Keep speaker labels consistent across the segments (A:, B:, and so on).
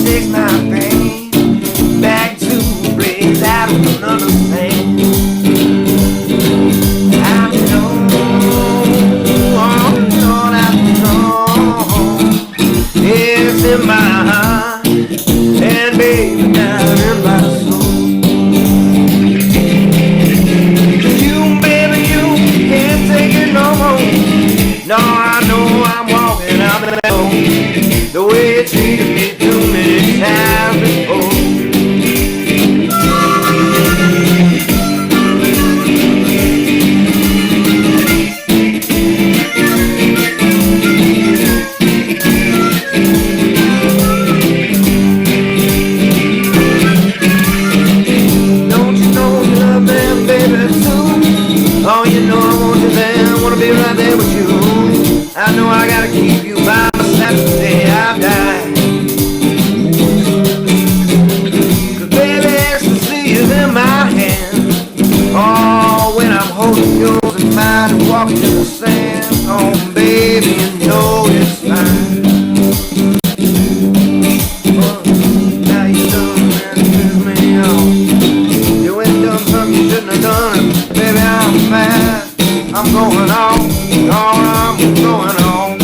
A: takes my pain back to a place I don't understand. I know it's in my heart, and baby, down in my soul. You, baby, you can't take it no more. No, I know I'm walking out the door, the way you treated me too many times before. Oh, you know I want you there, I wanna be right there with you. I know I gotta keep you by my side the day I die. Cause baby, ecstasy is in my hand. Oh, when I'm holding yours in mine and walking in the sand. Oh, baby, you know it's fine. Oh, now you done and piss me off. You ain't done something you shouldn't have done. Baby, I'm mad. I'm going on. Oh, I'm going on.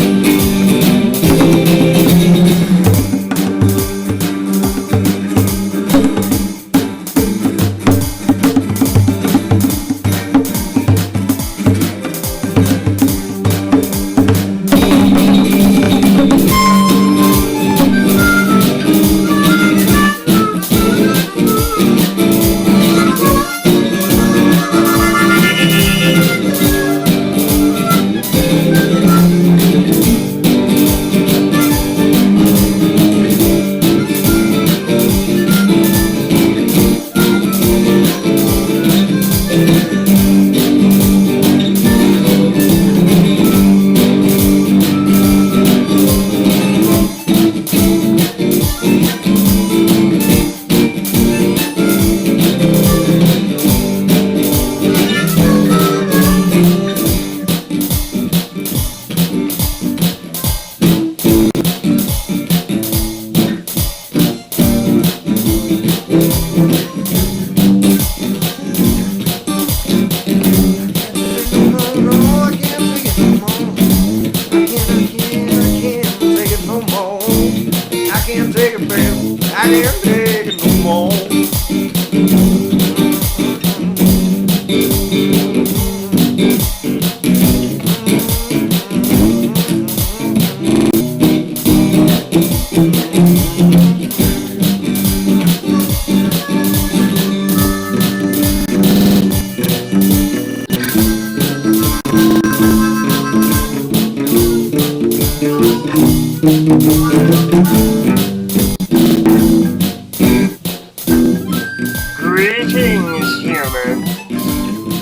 B: Greetings, humans,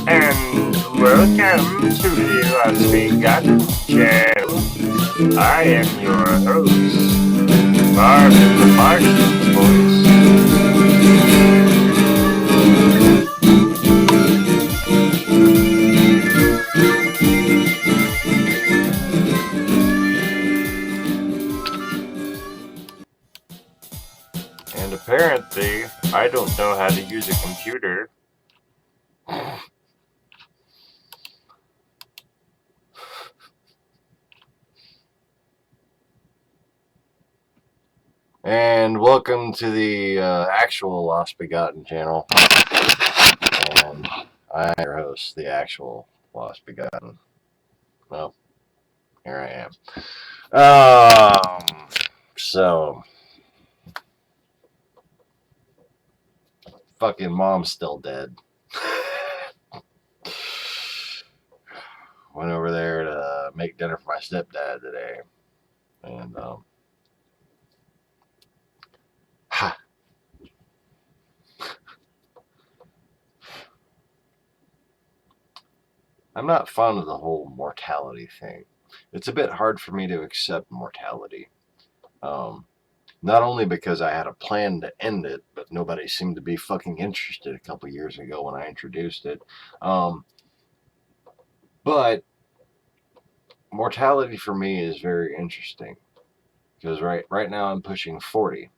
B: and welcome to the Lost-Begotten channel. I am your host, Marvin the Martian's voice. And apparently, I don't know how to use a computer. And welcome to the actual Lost Begotten channel. And I am your host, the actual Lost Begotten. Well, here I am. So, fucking mom's still dead. Went over there to make dinner for my stepdad today. And, I'm not fond of the whole mortality thing. It's a bit hard for me to accept mortality. Not only because I had a plan to end it, but nobody seemed to be fucking interested a couple years ago when I introduced it. But mortality for me is very interesting because right now I'm pushing 40.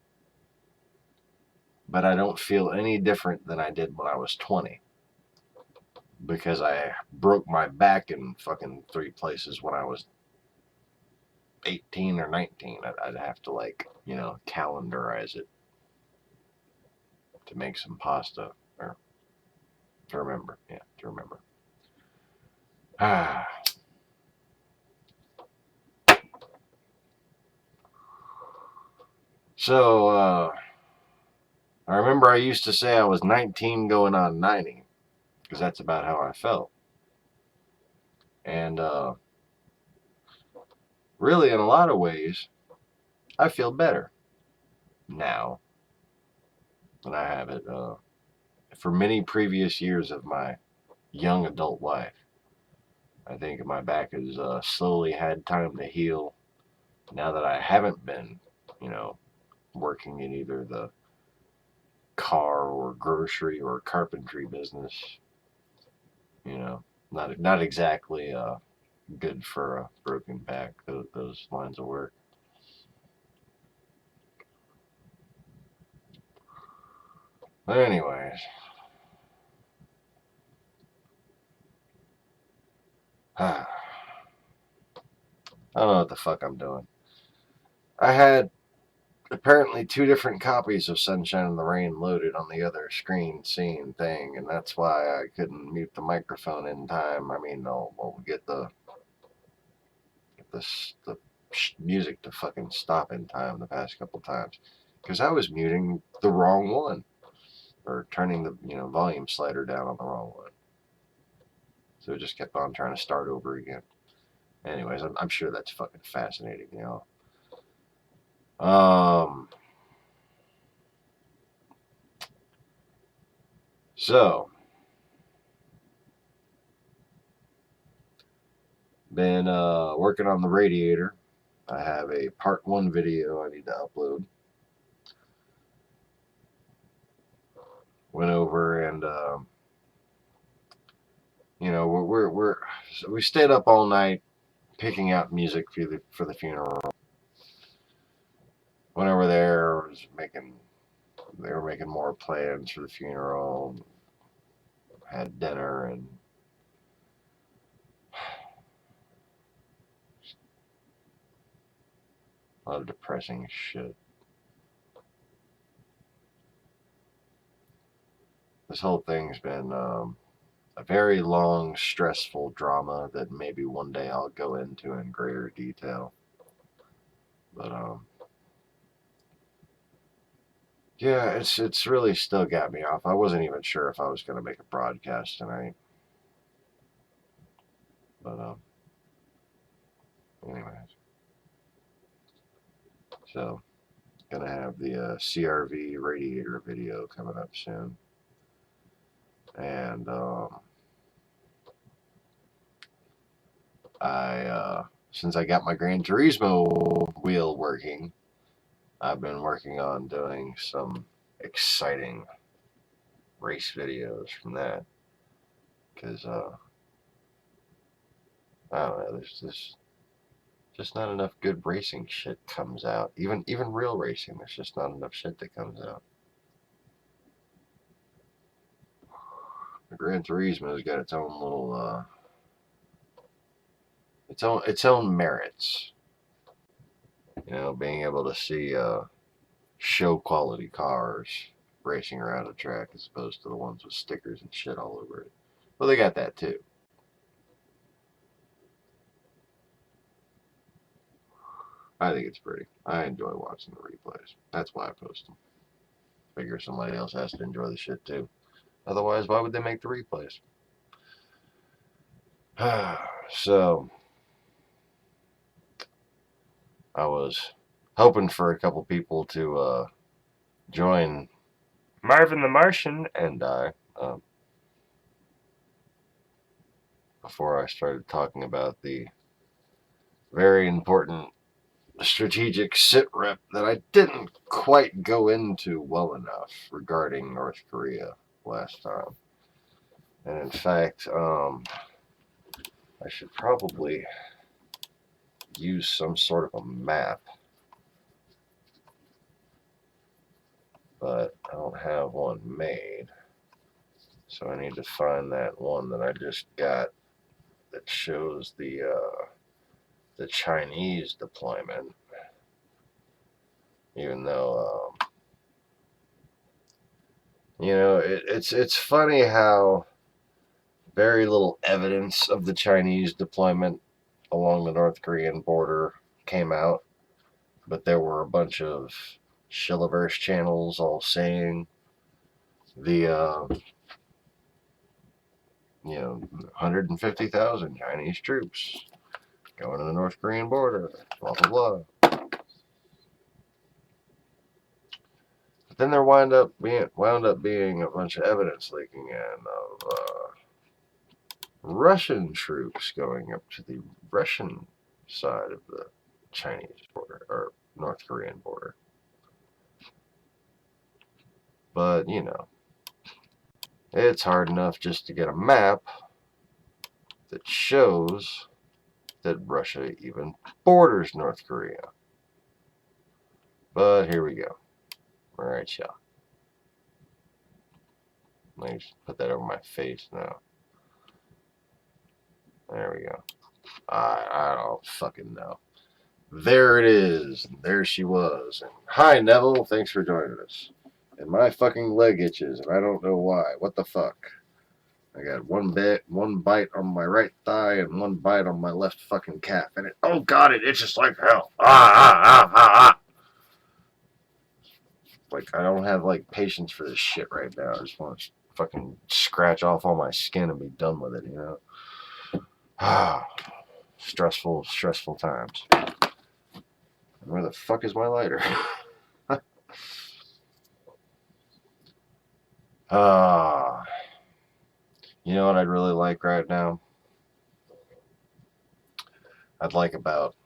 B: but I don't feel any different than I did when I was 20. Because I broke my back in fucking 3 places when I was 18 or 19. I'd have to, like, you know, calendarize it to make some pasta, or to remember. Yeah, to remember. So, I remember I used to say I was 19 going on 90, because that's about how I felt. And really, in a lot of ways, I feel better now than I have it for many previous years of my young adult life. I think my back has slowly had time to heal now that I haven't been, you know, working in either the car or grocery or carpentry business. You know, not exactly good for a broken back, those lines of work. But anyways, I don't know what the fuck I'm doing. I had apparently 2 different copies of Sunshine in the Rain loaded on the other screen scene thing, and that's why I couldn't mute the microphone in time. I mean, we'll get the music to fucking stop in time the past couple times, because I was muting the wrong one, or turning the, you know, volume slider down on the wrong one. So it just kept on trying to start over again. Anyways, I'm sure that's fucking fascinating, you know. So, been working on the radiator. I have a part 1 video I need to upload. Went over and, you know, we stayed up all night picking out music for the funeral. Went over there, they were making more plans for the funeral. Had dinner and a lot of depressing shit. This whole thing's been a very long, stressful drama that maybe one day I'll go into in greater detail. But yeah, it's really still got me off. I wasn't even sure if I was going to make a broadcast tonight. But anyways, so gonna have the CRV radiator video coming up soon, and since I got my Gran Turismo wheel working, I've been working on doing some exciting race videos from that, because I don't know, there's just not enough good racing shit comes out. Even real racing, there's just not enough shit that comes out. The Gran Turismo's got its own little its own merits. You know, being able to see show quality cars racing around a track as opposed to the ones with stickers and shit all over it. Well, they got that too. I think it's pretty. I enjoy watching the replays. That's why I post them. Figure somebody else has to enjoy the shit too. Otherwise, why would they make the replays? So, I was hoping for a couple people to join Marvin the Martian and I before I started talking about the very important strategic sit rep that I didn't quite go into well enough regarding North Korea last time. And in fact, I should probably use some sort of a map, but I don't have one made. So I need to find that one that I just got that shows the Chinese deployment. Even though, it's funny how very little evidence of the Chinese deployment along the North Korean border came out, but there were a bunch of Shillaverse channels all saying the 150,000 Chinese troops going to the North Korean border, blah blah blah. But then there wound up being a bunch of evidence leaking in of Russian troops going up to the Russian side of the Chinese border or North Korean border. But it's hard enough just to get a map that shows that Russia even borders North Korea. But here we go. All right, y'all. Let me just put that over my face now. There we go. I don't fucking know. There it is. There she was. And hi, Neville. Thanks for joining us. And my fucking leg itches, and I don't know why. What the fuck? I got one bite on my right thigh and one bite on my left fucking calf. And oh god, it itches like hell. Like, I don't have, patience for this shit right now. I just want to fucking scratch off all my skin and be done with it, Stressful times. Where the fuck is my lighter? You know what I'd really like right now? I'd like about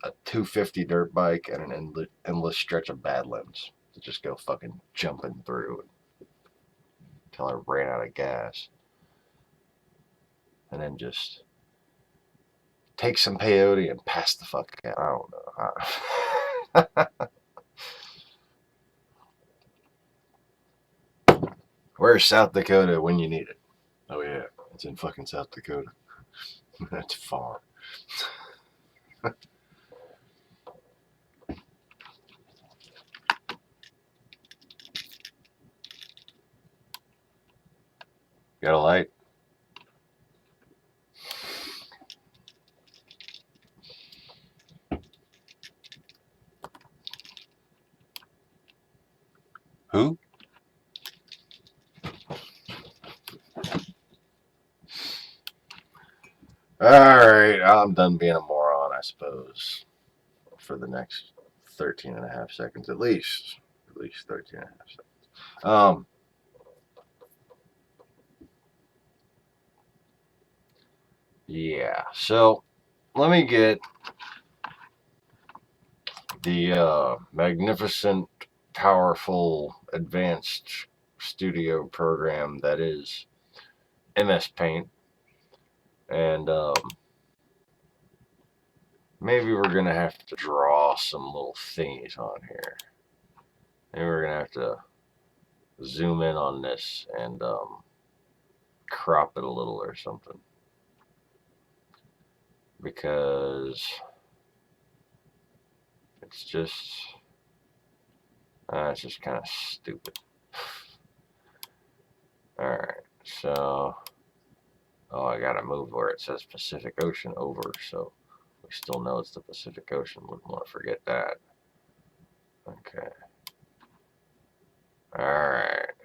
B: a 250 dirt bike and an endless stretch of Badlands to just go fucking jumping through until I ran out of gas. And then just take some peyote and pass the fuck out. I don't know. Where's South Dakota when you need it? Oh yeah, it's in fucking South Dakota. That's far. Got a light? Who? Alright, I'm done being a moron, I suppose. For the next 13 and a half seconds, at least 13 and a half seconds. Yeah, so let me get the magnificent, powerful, advanced studio program that is MS Paint, and maybe we're gonna have to draw some little thingies on here. Maybe we're gonna have to zoom in on this and crop it a little or something, because it's just kind of stupid. Alright, so I gotta move where it says Pacific Ocean over, so we still know it's the Pacific Ocean. Wouldn't want to forget that. Okay. Alright.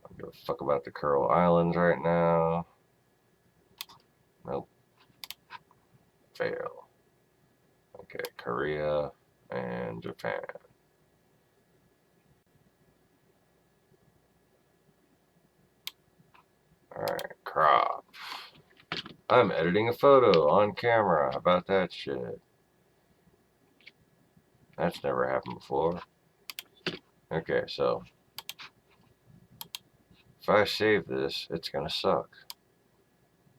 B: I don't give a fuck about the Kuril Islands right now. Nope. Fail. Okay, Korea and Japan. Alright, crop. I'm editing a photo on camera. How about that shit? That's never happened before. Okay, so if I save this, it's gonna suck.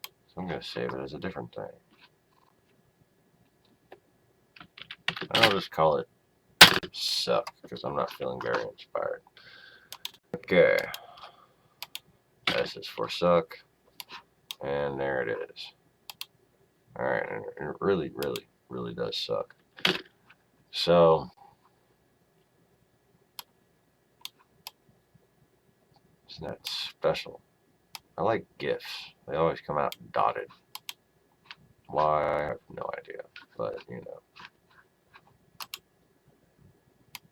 B: So I'm gonna save it as a different thing. I'll just call it suck because I'm not feeling very inspired. Okay. S is for suck. And there it is. Alright, and it really, really, really does suck. So, isn't that special? I like GIFs. They always come out dotted. Why? I have no idea. But, you know.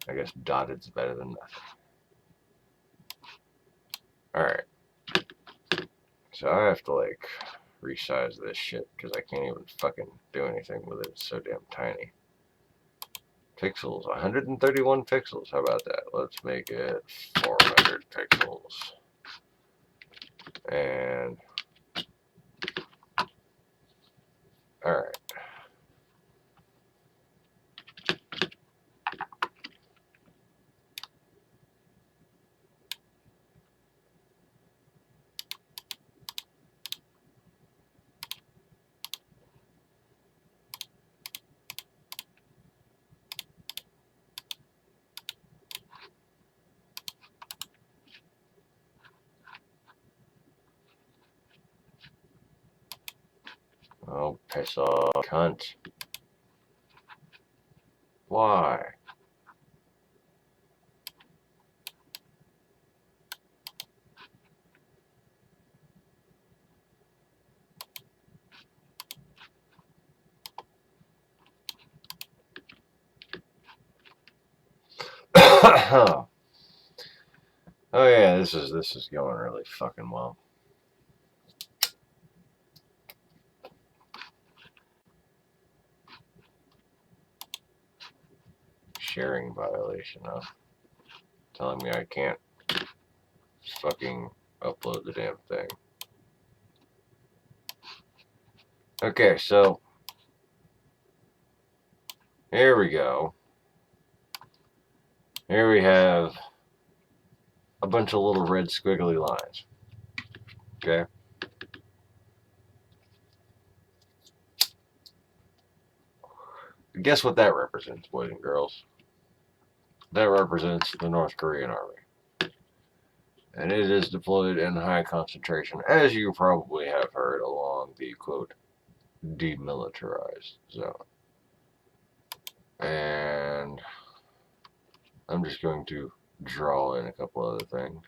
B: I guess dotted's better than nothing. Alright. So I have to, like, resize this shit because I can't even fucking do anything with it. It's so damn tiny. Pixels. 131 pixels. How about that? Let's make it 400 pixels. And alright. Oh, piss off, cunt. Why? Oh yeah, this is going really fucking well. Sharing violation, huh? Telling me I can't fucking upload the damn thing. Okay, so here we go. Here we have a bunch of little red squiggly lines. Okay. Guess what that represents, boys and girls? That represents the North Korean army. And it is deployed in high concentration, as you probably have heard, along the, quote, demilitarized zone. And I'm just going to draw in a couple other things.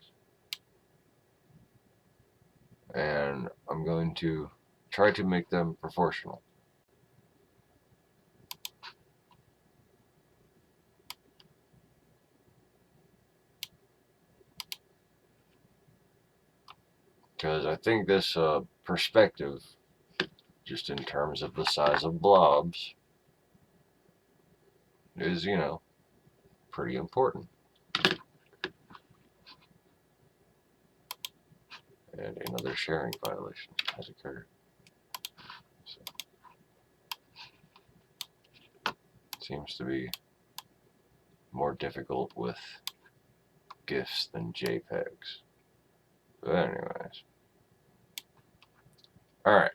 B: And I'm going to try to make them proportional. Because I think this perspective, just in terms of the size of blobs, is, you know, pretty important. And another sharing violation has occurred. So, seems to be more difficult with GIFs than JPEGs. But anyways. Alright.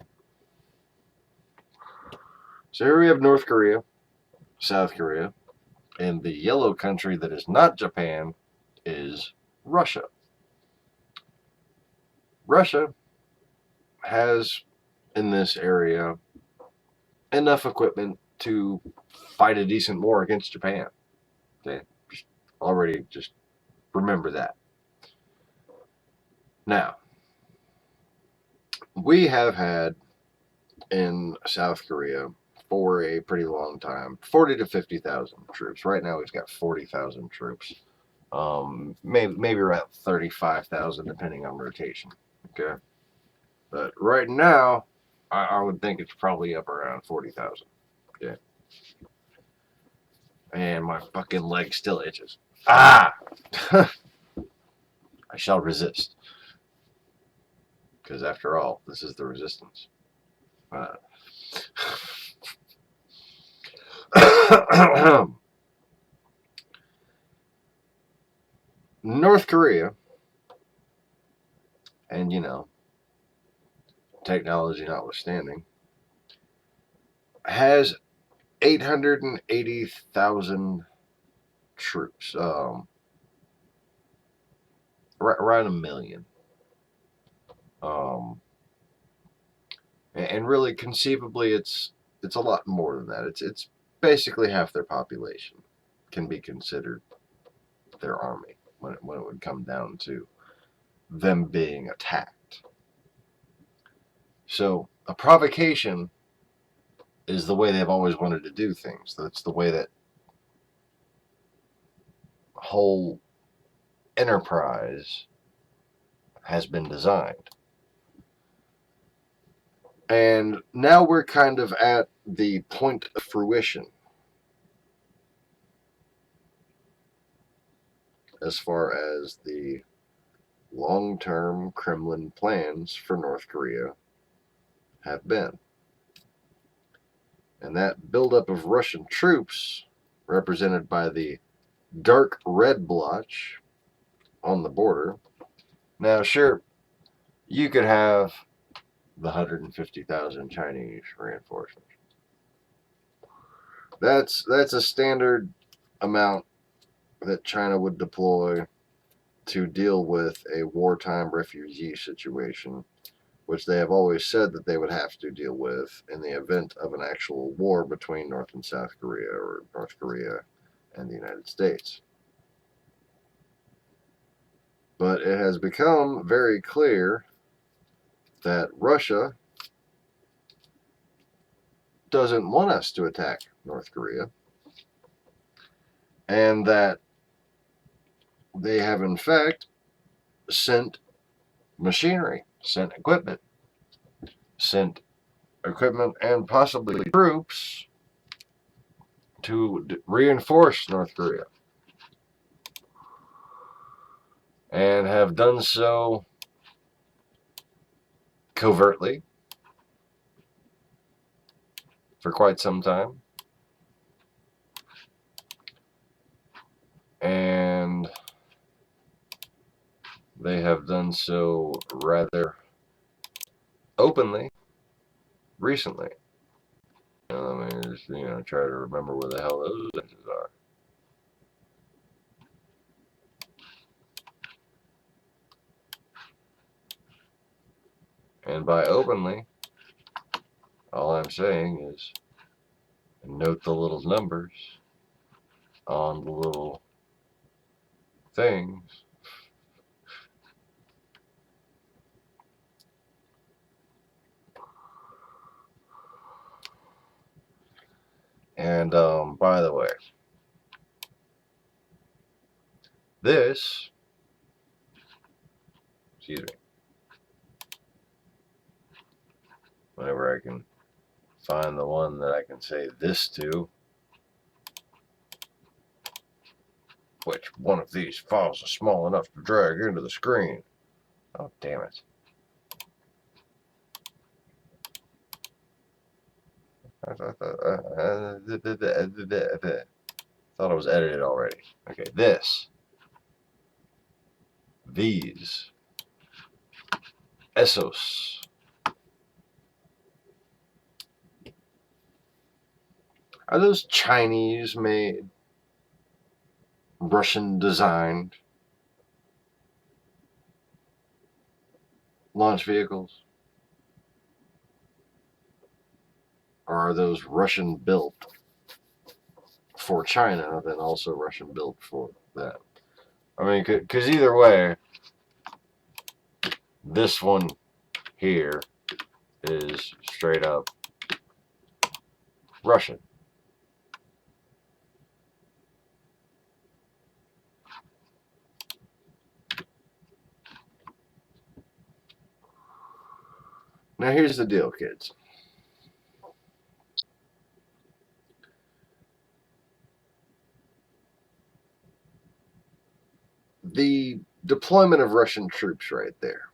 B: So here we have North Korea, South Korea, and the yellow country that is not Japan is Russia. Russia has, in this area, enough equipment to fight a decent war against Japan. Okay? Just remember that. Now, we have had in South Korea for a pretty long time 40 to 50,000 troops. Right now, we've got 40,000 troops. Maybe around 35,000 depending on rotation. Okay, but right now, I would think it's probably up around 40,000. Okay, and my fucking leg still itches. Ah! I shall resist. Because after all, this is the resistance. North Korea, and you know, technology notwithstanding, has 880,000 troops. Around 1 million. And really, conceivably, it's a lot more than that. It's basically half their population can be considered their army when it would come down to them being attacked. So a provocation is the way they've always wanted to do things. That's the way that whole enterprise has been designed. And now we're kind of at the point of fruition as far as the long-term Kremlin plans for North Korea have been. And that buildup of Russian troops, represented by the dark red blotch on the border. Now, sure, you could have the 150,000 Chinese reinforcements. That's a standard amount that China would deploy to deal with a wartime refugee situation, which they have always said that they would have to deal with in the event of an actual war between North and South Korea, or North Korea and the United States. But it has become very clear that Russia doesn't want us to attack North Korea, and that they have in fact sent machinery, sent equipment and possibly troops to reinforce North Korea, and have done so covertly for quite some time. And they have done so rather openly recently. Let me just, try to remember where the hell those things are. And by openly, all I'm saying is note the little numbers on the little things. And by the way, this, excuse me, whenever I can find the one that I can say this to, which one of these files is small enough to drag into the screen? Oh, damn it. I thought it was edited already. Okay, these, Essos. Are those Chinese made, Russian designed launch vehicles? Or are those Russian built for China, then also Russian built for that? I mean, because either way, this one here is straight up Russian. Now here's the deal, kids. The deployment of Russian troops right there,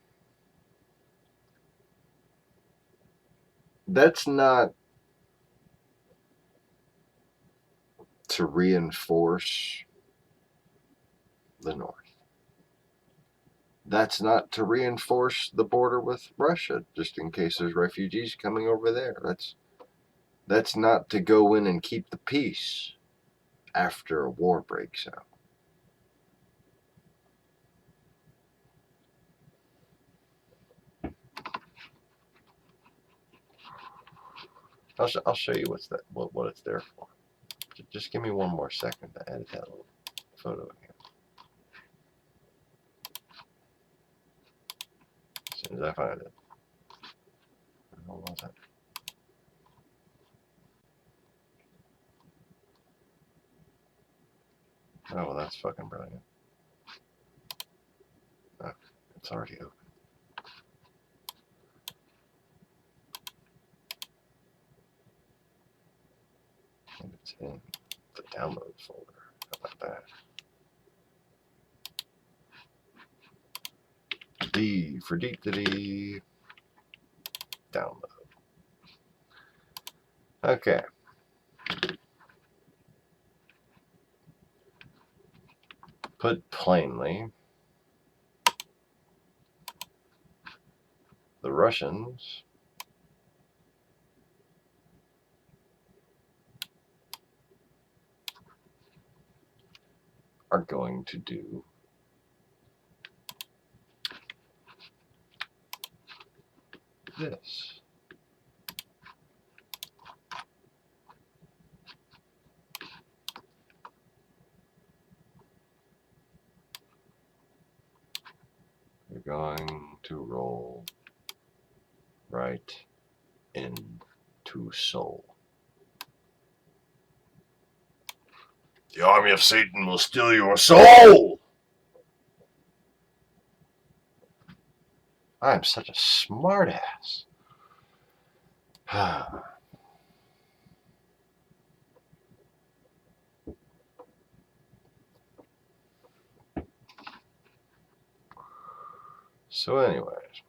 B: that's not to reinforce the North. That's not to reinforce the border with Russia, just in case there's refugees coming over there. That's not to go in and keep the peace after a war breaks out. I'll show you what it's there for. Just give me one more second to edit that little photo again. As soon as I find it. What was it? Oh, well, that's fucking brilliant. Oh, it's already open. And it's in the downloads folder. How about that? D for deep to D. Download. Okay. Put plainly, the Russians are going to do this. They're going to roll right into Seoul. The army of Satan will steal your soul! I am such a smartass. So anyways,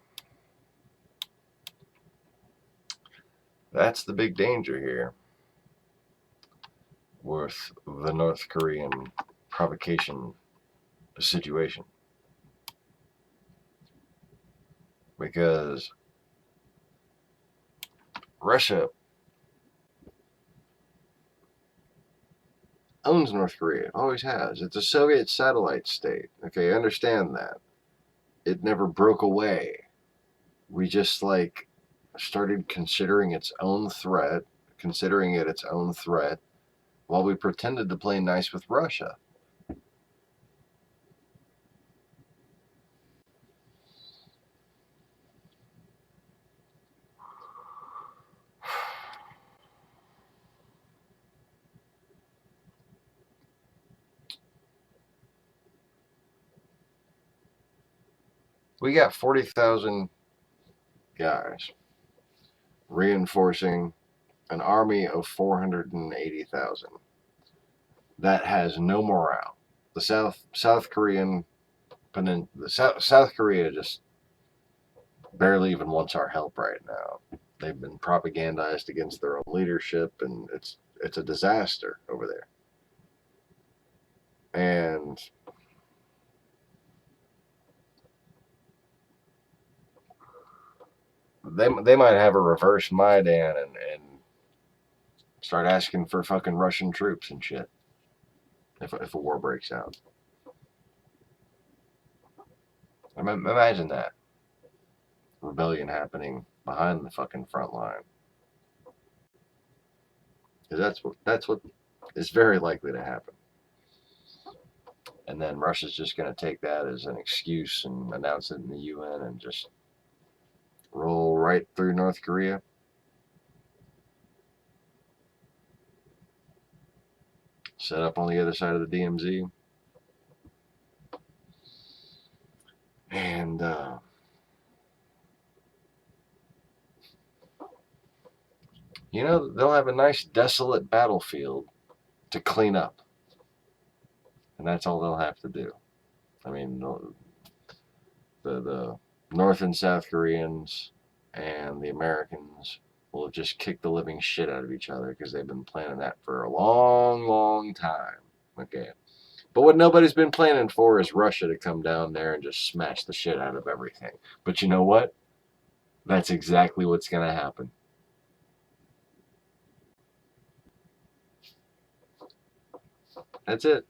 B: that's the big danger here with the North Korean provocation situation. Because Russia owns North Korea. It always has. It's a Soviet satellite state. Okay, I understand that. It never broke away. We just started considering its own threat, while we pretended to play nice with Russia. We got 40,000 guys reinforcing an army of 480,000 that has no morale. The South Korea just barely even wants our help right now. They've been propagandized against their own leadership, and it's a disaster over there. And they might have a reverse Maidan and start asking for fucking Russian troops and shit if a war breaks out. Imagine that rebellion happening behind the fucking front line. Because that's what is very likely to happen. And then Russia's just going to take that as an excuse and announce it in the UN and just roll right through North Korea. Set up on the other side of the DMZ. And they'll have a nice desolate battlefield to clean up. And that's all they'll have to do. I mean, the North and South Koreans and the Americans will have just kicked the living shit out of each other because they've been planning that for a long, long time. Okay. But what nobody's been planning for is Russia to come down there and just smash the shit out of everything. But you know what? That's exactly what's going to happen. That's it,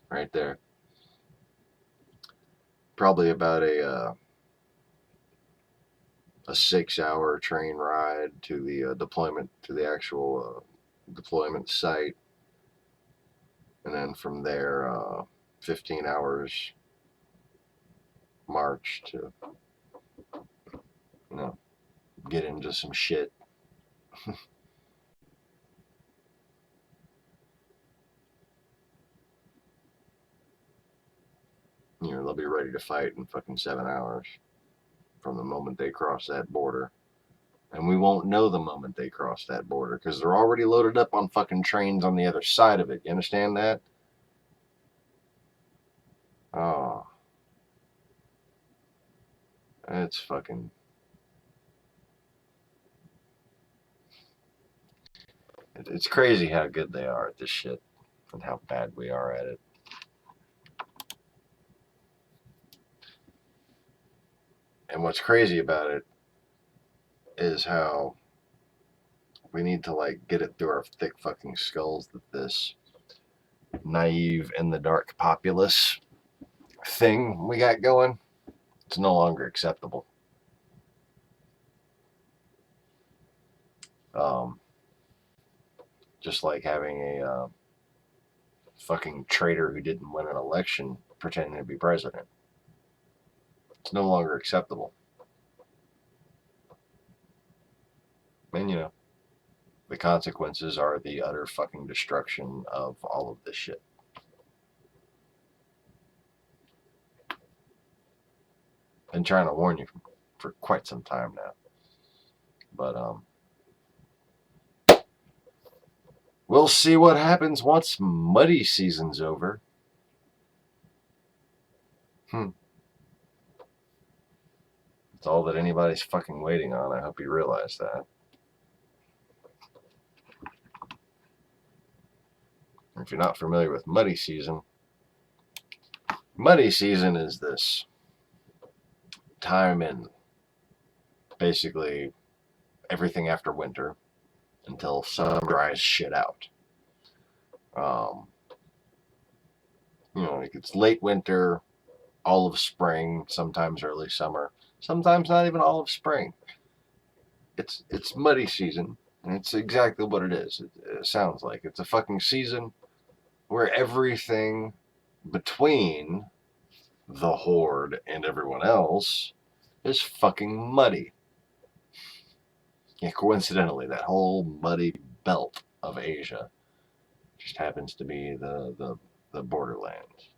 B: right there. Probably about a 6-hour train ride to the deployment, to the actual deployment site, and then from there 15 hours march to, you know, get into some shit. You know, they'll be ready to fight in fucking 7 hours from the moment they cross that border. And we won't know the moment they cross that border because they're already loaded up on fucking trains on the other side of it. You understand that? Oh, it's fucking... It's crazy how good they are at this shit and how bad we are at it. And what's crazy about it is how we need to, like, get it through our thick fucking skulls that this naive in the dark populace thing we got going, it's no longer acceptable. Just like having a fucking traitor who didn't win an election pretending to be president. It's no longer acceptable. And, you know, the consequences are the utter fucking destruction of all of this shit. Been trying to warn you for quite some time now. But, we'll see what happens once muddy season's over. It's all that anybody's fucking waiting on. I hope you realize that. If you're not familiar with muddy season is this time in basically everything after winter until summer dries shit out. You know, like it's late winter, all of spring, sometimes early summer, sometimes not even all of spring. It's muddy season, and it's exactly what it is. It sounds like it's a fucking season where everything between the horde and everyone else is fucking muddy. Yeah, coincidentally, that whole muddy belt of Asia just happens to be the borderlands.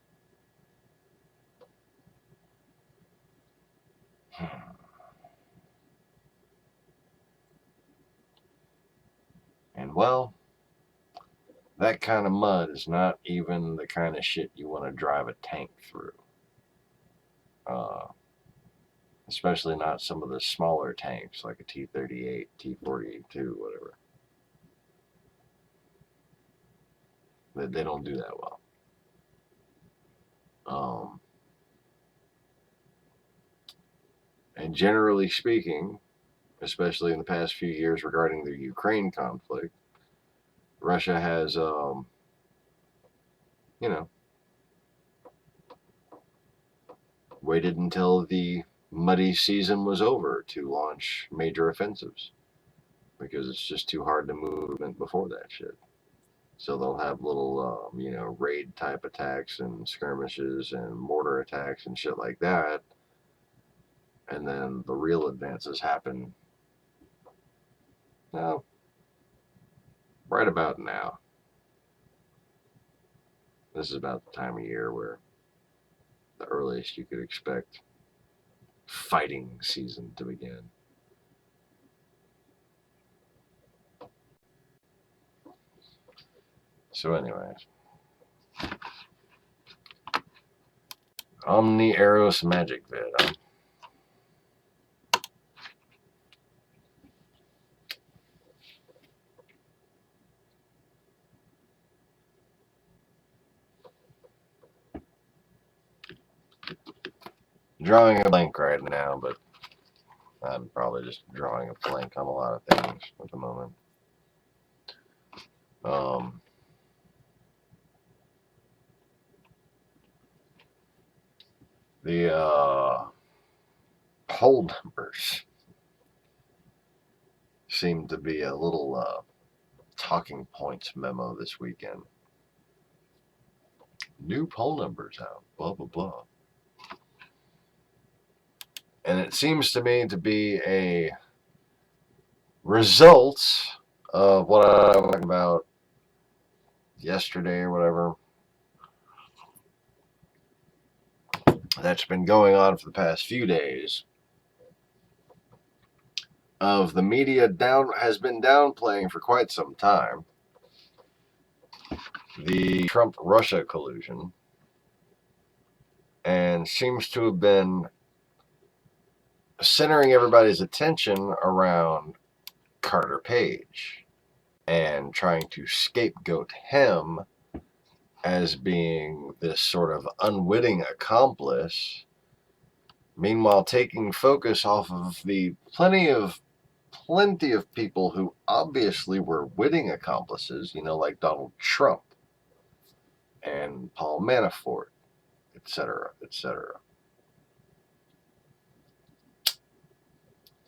B: And well, that kind of mud is not even the kind of shit you want to drive a tank through. Especially not some of the smaller tanks like a T-38, T-42, whatever. They don't do that well. And generally speaking, especially in the past few years regarding the Ukraine conflict, Russia has, you know, waited until the muddy season was over to launch major offensives because it's just too hard to move before that shit. So they'll have little, you know, raid type attacks and skirmishes and mortar attacks and shit like that. And then the real advances happen, well, right about now. This is about the time of year where the earliest you could expect fighting season to begin. So anyways, Omni-Eros Magic Vid. Drawing a blank right now, but I'm probably just drawing a blank on a lot of things at the moment. The poll numbers seem to be a little talking points memo this weekend. New poll numbers out, blah, blah, blah. And it seems to me to be a result of what I was talking about yesterday or whatever. That's been going on for the past few days. Of the media has been downplaying for quite some time the Trump-Russia collusion, and seems to have been centering everybody's attention around Carter Page and trying to scapegoat him as being this sort of unwitting accomplice, meanwhile taking focus off of the plenty of people who obviously were witting accomplices, like Donald Trump and Paul Manafort, etc., etc.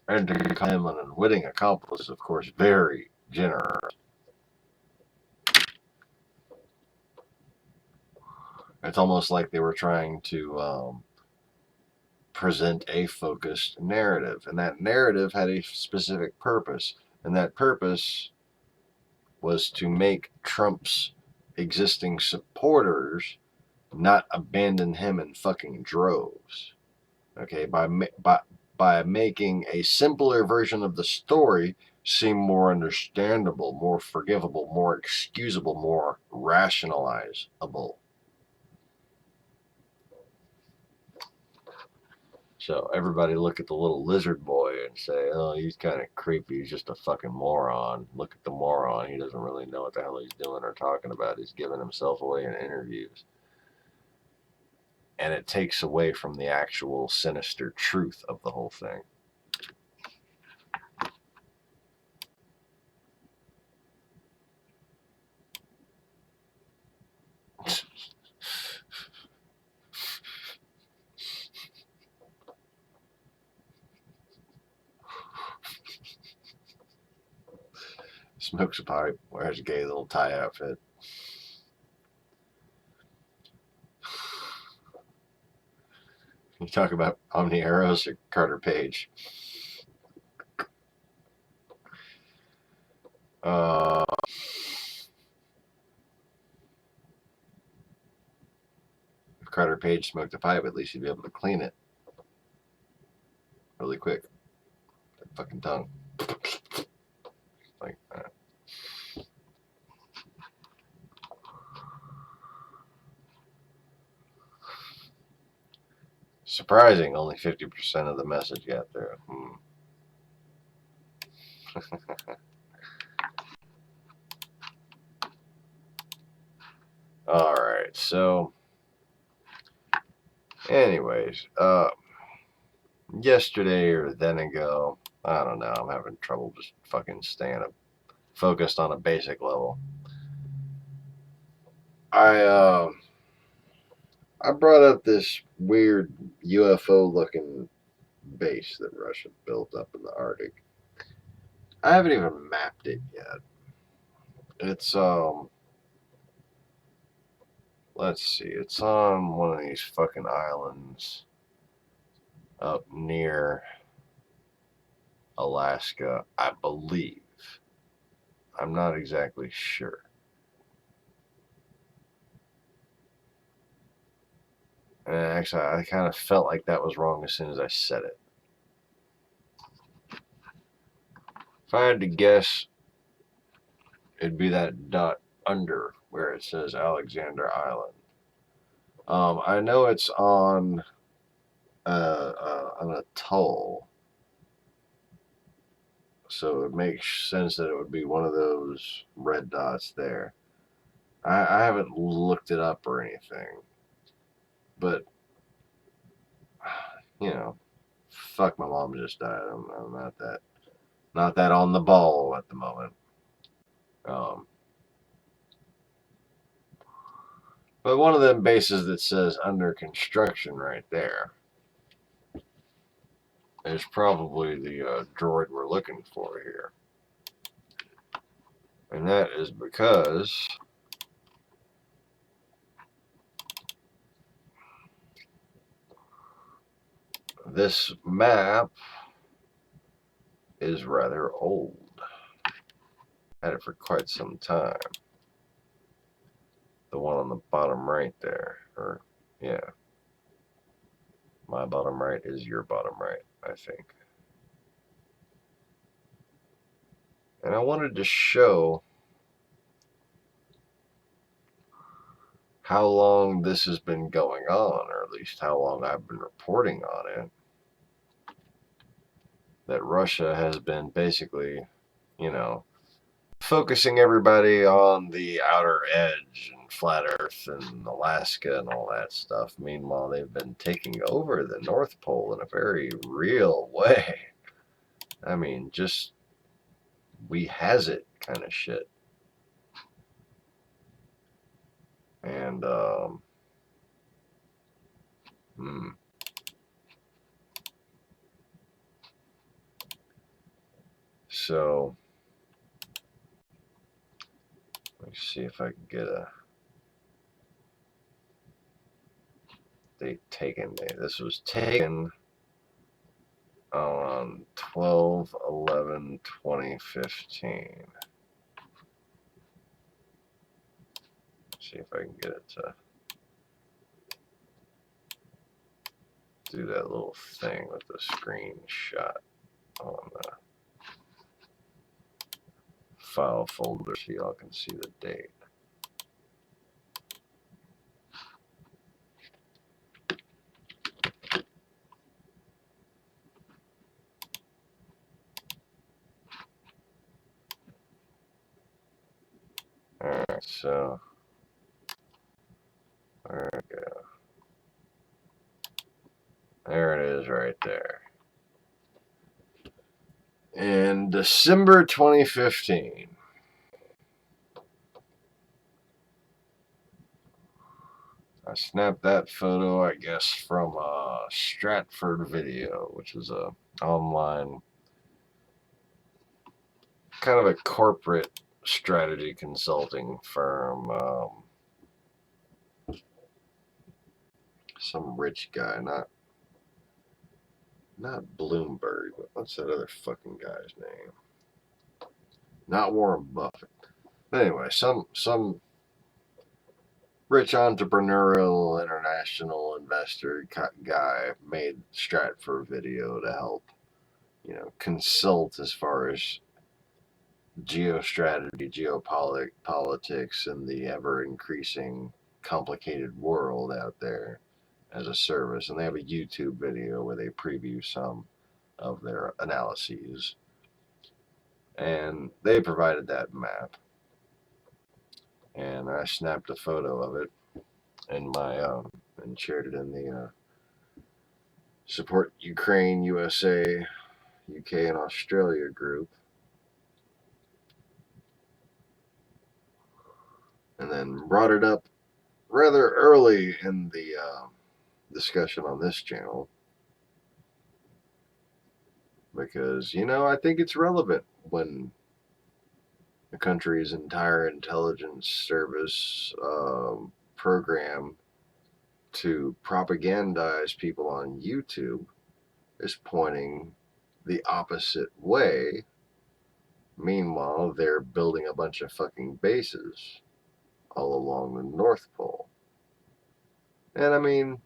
B: And to call him an unwitting accomplice is, of course, very generous. It's almost like they were trying to present a focused narrative, and that narrative had a specific purpose, and that purpose was to make Trump's existing supporters not abandon him in fucking droves. Okay, by making a simpler version of the story seem more understandable, more forgivable, more excusable, more rationalizable. So everybody look at the little lizard boy and say, oh, he's kind of creepy. He's just a fucking moron. Look at the moron. He doesn't really know what the hell he's doing or talking about. He's giving himself away in interviews. And it takes away from the actual sinister truth of the whole thing. Smokes a pipe, wears a gay little tie outfit. You talk about Omni-Eros or Carter Page. If Carter Page smoked a pipe, at least you'd be able to clean it really quick. That fucking tongue. Like that. Surprising, only 50% of the message got through. Alright, so anyways, yesterday or then ago, I don't know, I'm having trouble just fucking staying focused on a basic level. I brought up this weird UFO looking base that Russia built up in the Arctic. I haven't even mapped it yet. It's let's see, it's on one of these fucking islands up near Alaska, I believe. I'm not exactly sure. And actually, I kind of felt like that was wrong as soon as I said it. If I had to guess, it'd be that dot under where it says Alexander Island. I know it's on an atoll, so it makes sense that it would be one of those red dots there. I haven't looked it up or anything, but fuck, my mom just died. I'm not that on the ball at the moment. But one of them bases that says under construction right there is probably the droid we're looking for here. And that is because this map is rather old. Had it for quite some time. The one on the bottom right there. Or, yeah. My bottom right is your bottom right, I think. And I wanted to show how long this has been going on, or at least how long I've been reporting on it. That Russia has been basically, you know, focusing everybody on the outer edge and flat Earth and Alaska and all that stuff. Meanwhile, they've been taking over the North Pole in a very real way. I mean, just we has it kind of shit. And so let's see if I can get a date taken day. This was taken on 12/11/2015. See if I can get it to do that little thing with the screenshot on the file folder so y'all can see the date. Alright, so there we go. There it is right there. In December 2015. I snapped that photo, I guess, from Stratford Video, which is a online kind of a corporate strategy consulting firm. Some rich guy, not Bloomberg, but what's that other fucking guy's name? Not Warren Buffett. But anyway, some rich entrepreneurial international investor guy made Stratford Video to help, consult as far as geostrategy, geopolitics, and the ever increasing complicated world out there as a service. And they have a YouTube video where they preview some of their analyses. And they provided that map. And I snapped a photo of it in my and shared it in the Support Ukraine, USA, UK, and Australia group. And then brought it up rather early in the discussion on this channel. Because, I think it's relevant when the country's entire intelligence service program to propagandize people on YouTube is pointing the opposite way. Meanwhile, they're building a bunch of fucking bases all along the North Pole. And I mean,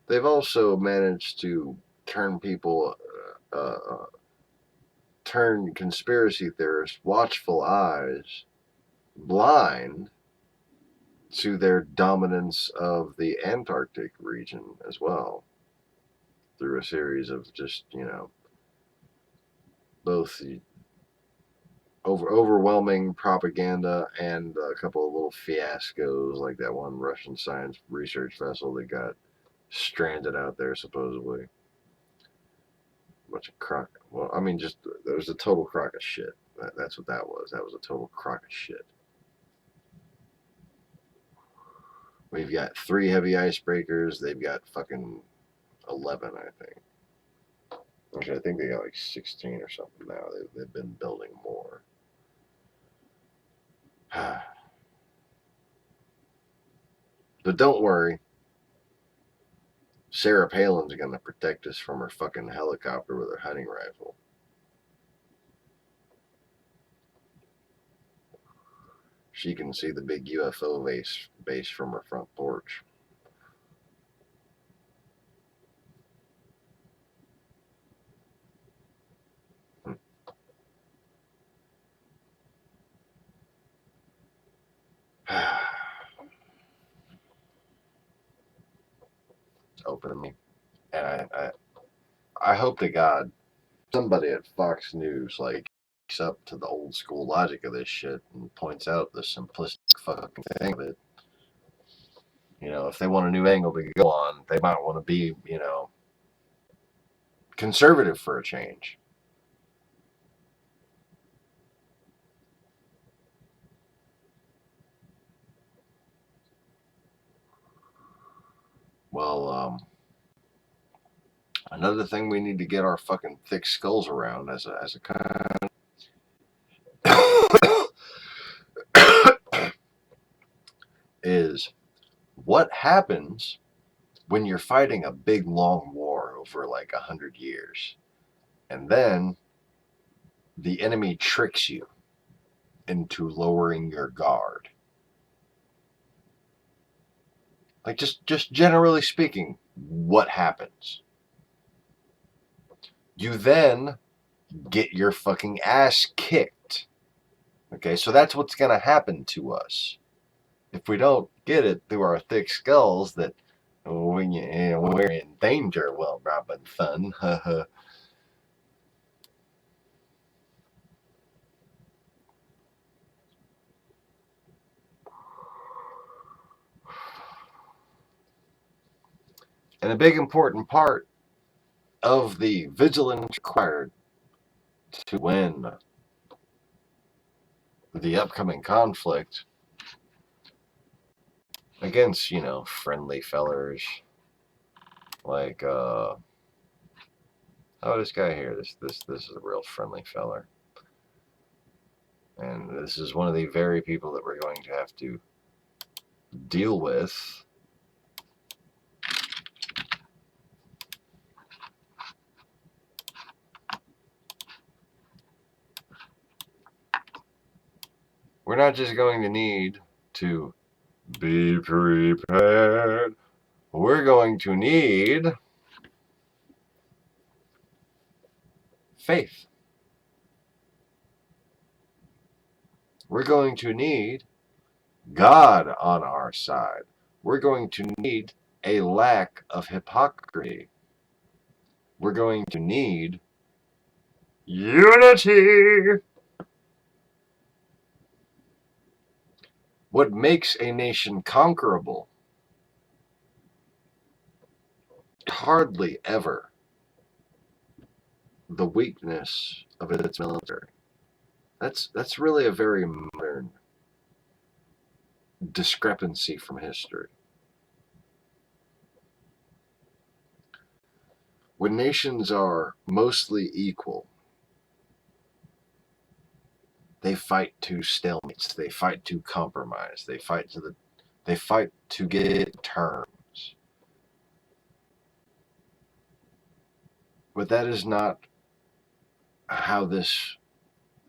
B: they've also managed to turn people, turn conspiracy theorists' watchful eyes blind to their dominance of the Antarctic region as well, through a series of just, both the overwhelming propaganda and a couple of little fiascos, like that one Russian science research vessel that got stranded out there, supposedly. A bunch of crock. Well, I mean, just, there was a total crock of shit. That's what that was. That was a total crock of shit. We've got 3 heavy icebreakers. They've got fucking 11, I think. Actually, I think they got like 16 or something now. They've been building more. But don't worry. Sarah Palin's going to protect us from her fucking helicopter with her hunting rifle. She can see the big UFO base from her front porch. It's opening me. And I hope to God somebody at Fox News like up to the old school logic of this shit and points out the simplistic fucking thing of it. You know, if they want a new angle to go on, they might want to be, you know, conservative for a change. Well, another thing we need to get our fucking thick skulls around as a country is what happens when you're fighting a big long war over like 100 years, and then the enemy tricks you into lowering your guard. Like just generally speaking, what happens? You then get your fucking ass kicked. Okay, so that's what's gonna happen to us if we don't get it through our thick skulls that when we're in danger. Well, Robin Thun. And a big important part of the vigilance required to win the upcoming conflict against, you know, friendly fellers like this guy here, this is a real friendly feller. And this is one of the very people that we're going to have to deal with. We're not just going to need to be prepared. We're going to need faith. We're going to need God on our side. We're going to need a lack of hypocrisy. We're going to need unity. What makes a nation conquerable? Hardly ever the weakness of its military. That's really a very modern discrepancy from history. When nations are mostly equal, they fight to stalemates, they fight to compromise, they fight to get terms. But that is not how this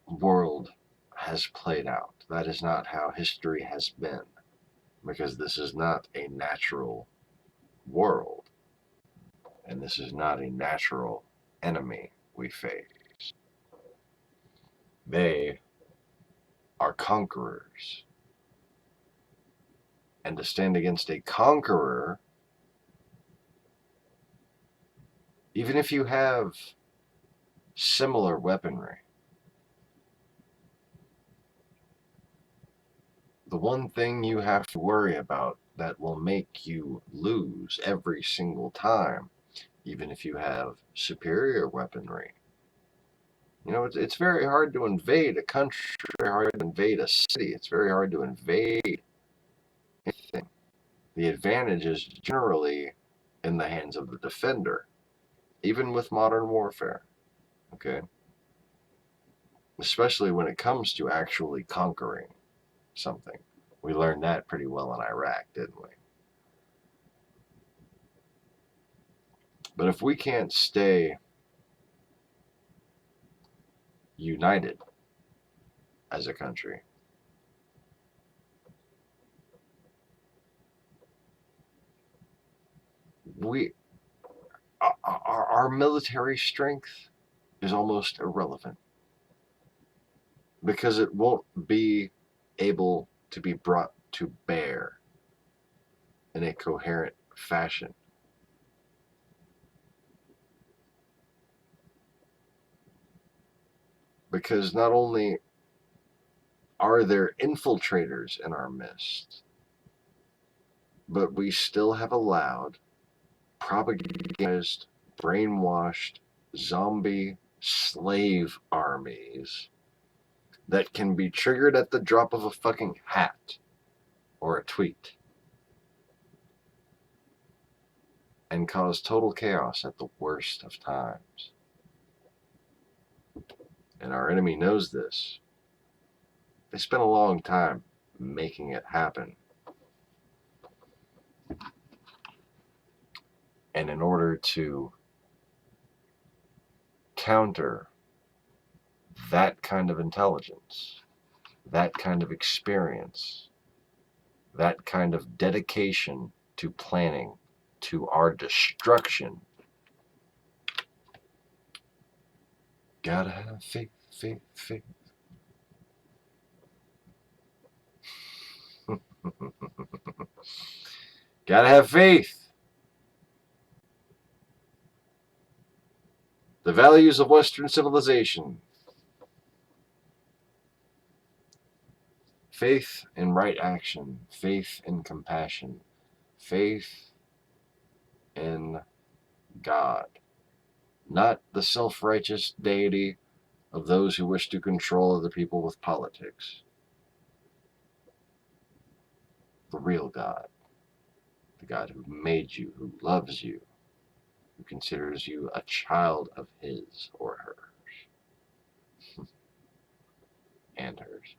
B: world has played out. That is not how history has been, because this is not a natural world, and this is not a natural enemy we face. They are conquerors. And to stand against a conqueror, even if you have similar weaponry, the one thing you have to worry about that will make you lose every single time, even if you have superior weaponry. You know, it's very hard to invade a country, very hard to invade a city. It's very hard to invade anything. the advantage is generally in the hands of the defender, even with modern warfare. Okay? Especially when it comes to actually conquering something. We learned that pretty well in Iraq, didn't we? But if we can't stay united as a country, our military strength is almost irrelevant because it won't be able to be brought to bear in a coherent fashion. Because not only are there infiltrators in our midst, but we still have allowed propagandized, brainwashed, zombie slave armies that can be triggered at the drop of a fucking hat or a tweet and cause total chaos at the worst of times. And our enemy knows this. They spent a long time making it happen. And in order to counter that kind of intelligence, that kind of experience, that kind of dedication to planning to our destruction, gotta have faith, faith, faith. Gotta have faith. The values of Western civilization. Faith in right action. Faith in compassion. Faith in God. Not the self-righteous deity of those who wish to control other people with politics. The real God. The God who made you, who loves you, who considers you a child of his or hers. And hers.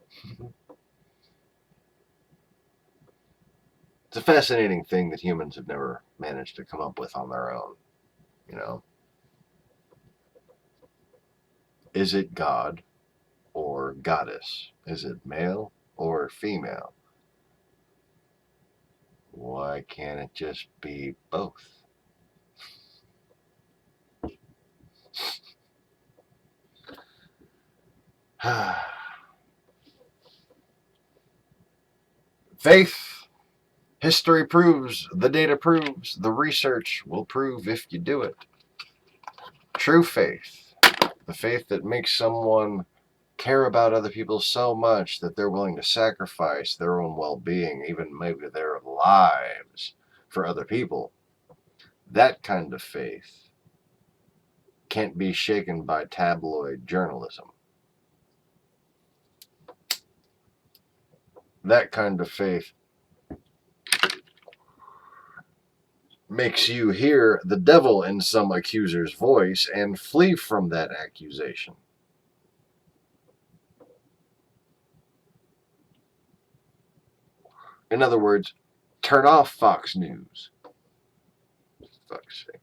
B: It's a fascinating thing that humans have never managed to come up with on their own. You know? Is it God or goddess? Is it male or female? Why can't it just be both? Faith. History proves, the data proves, the research will prove if you do it. True faith. The faith that makes someone care about other people so much that they're willing to sacrifice their own well-being, even maybe their lives, for other people. That kind of faith can't be shaken by tabloid journalism. That kind of faith makes you hear the devil in some accuser's voice and flee from that accusation. In other words, turn off Fox News. For fuck's sake.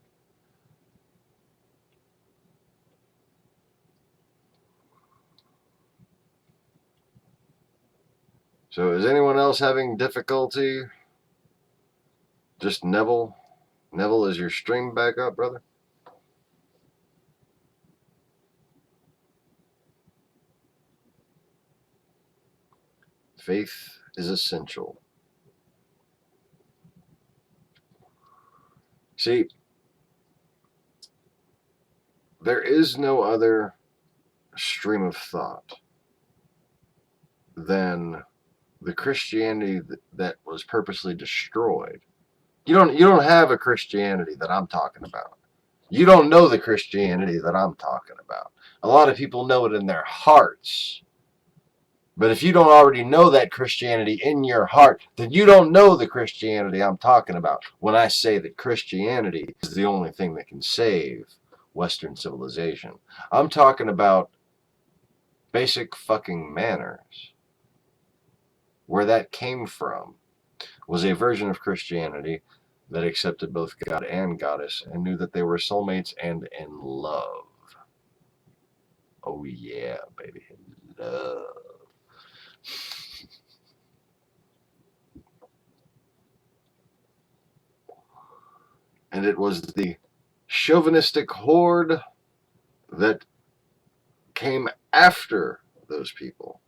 B: So is anyone else having difficulty? Just Neville? Neville, is your stream back up, brother? Faith is essential. See, there is no other stream of thought than the Christianity that was purposely destroyed. You don't have a Christianity that I'm talking about. You don't know the Christianity that I'm talking about. A lot of people know it in their hearts, But if you don't already know that Christianity in your heart, then you don't know the Christianity I'm talking about when I say that Christianity is the only thing that can save Western civilization. I'm talking about basic fucking manners. Where that came from was a version of Christianity that accepted both God and Goddess and knew that they were soulmates and in love. Oh yeah, baby. Love. And it was the chauvinistic horde that came after those people,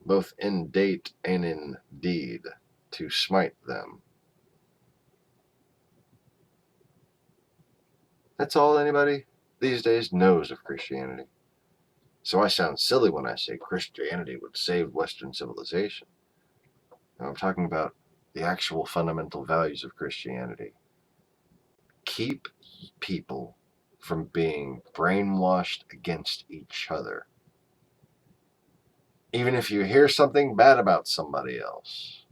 B: both in date and in deed, to smite them. That's all anybody these days knows of Christianity. So I sound silly when I say Christianity would save Western civilization. Now, I'm talking about the actual fundamental values of Christianity. Keep people from being brainwashed against each other. Even if you hear something bad about somebody else,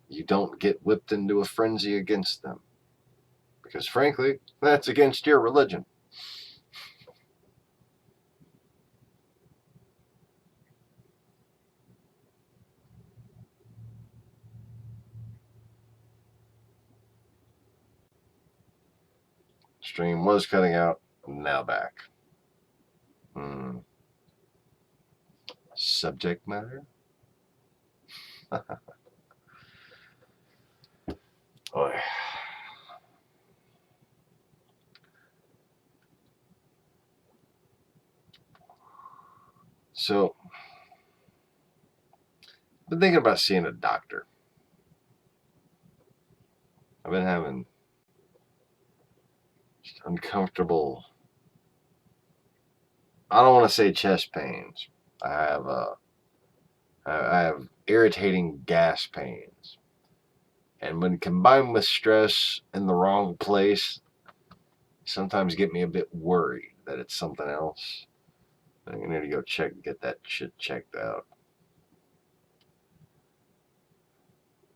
B: you don't get whipped into a frenzy against them. Because frankly, that's against your religion. Stream was cutting out, now back. Subject matter? Boy. So, I've been thinking about seeing a doctor. I've been having uncomfortable, I don't want to say chest pains. I have irritating gas pains. And when combined with stress in the wrong place, sometimes get me a bit worried that it's something else. I'm going to need to go get that shit checked out.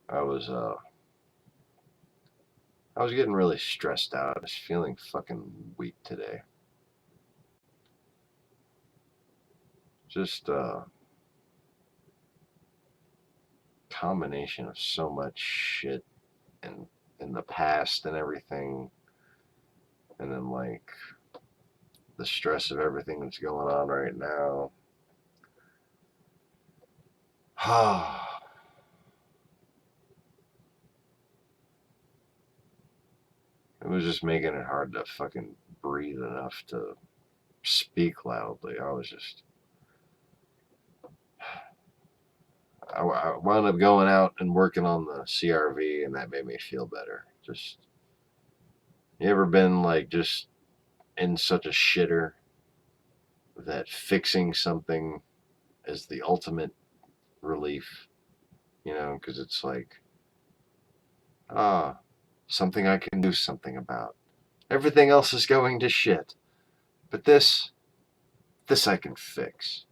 B: I was getting really stressed out. I was feeling fucking weak today. Just combination of so much shit in the past and everything, and then like the stress of everything that's going on right now. It was just making it hard to fucking breathe enough to speak loudly. I wound up going out and working on the CRV, and that made me feel better. Just, you ever been like just in such a shitter that fixing something is the ultimate relief? You know, because it's like, something I can do something about. Everything else is going to shit. But this I can fix.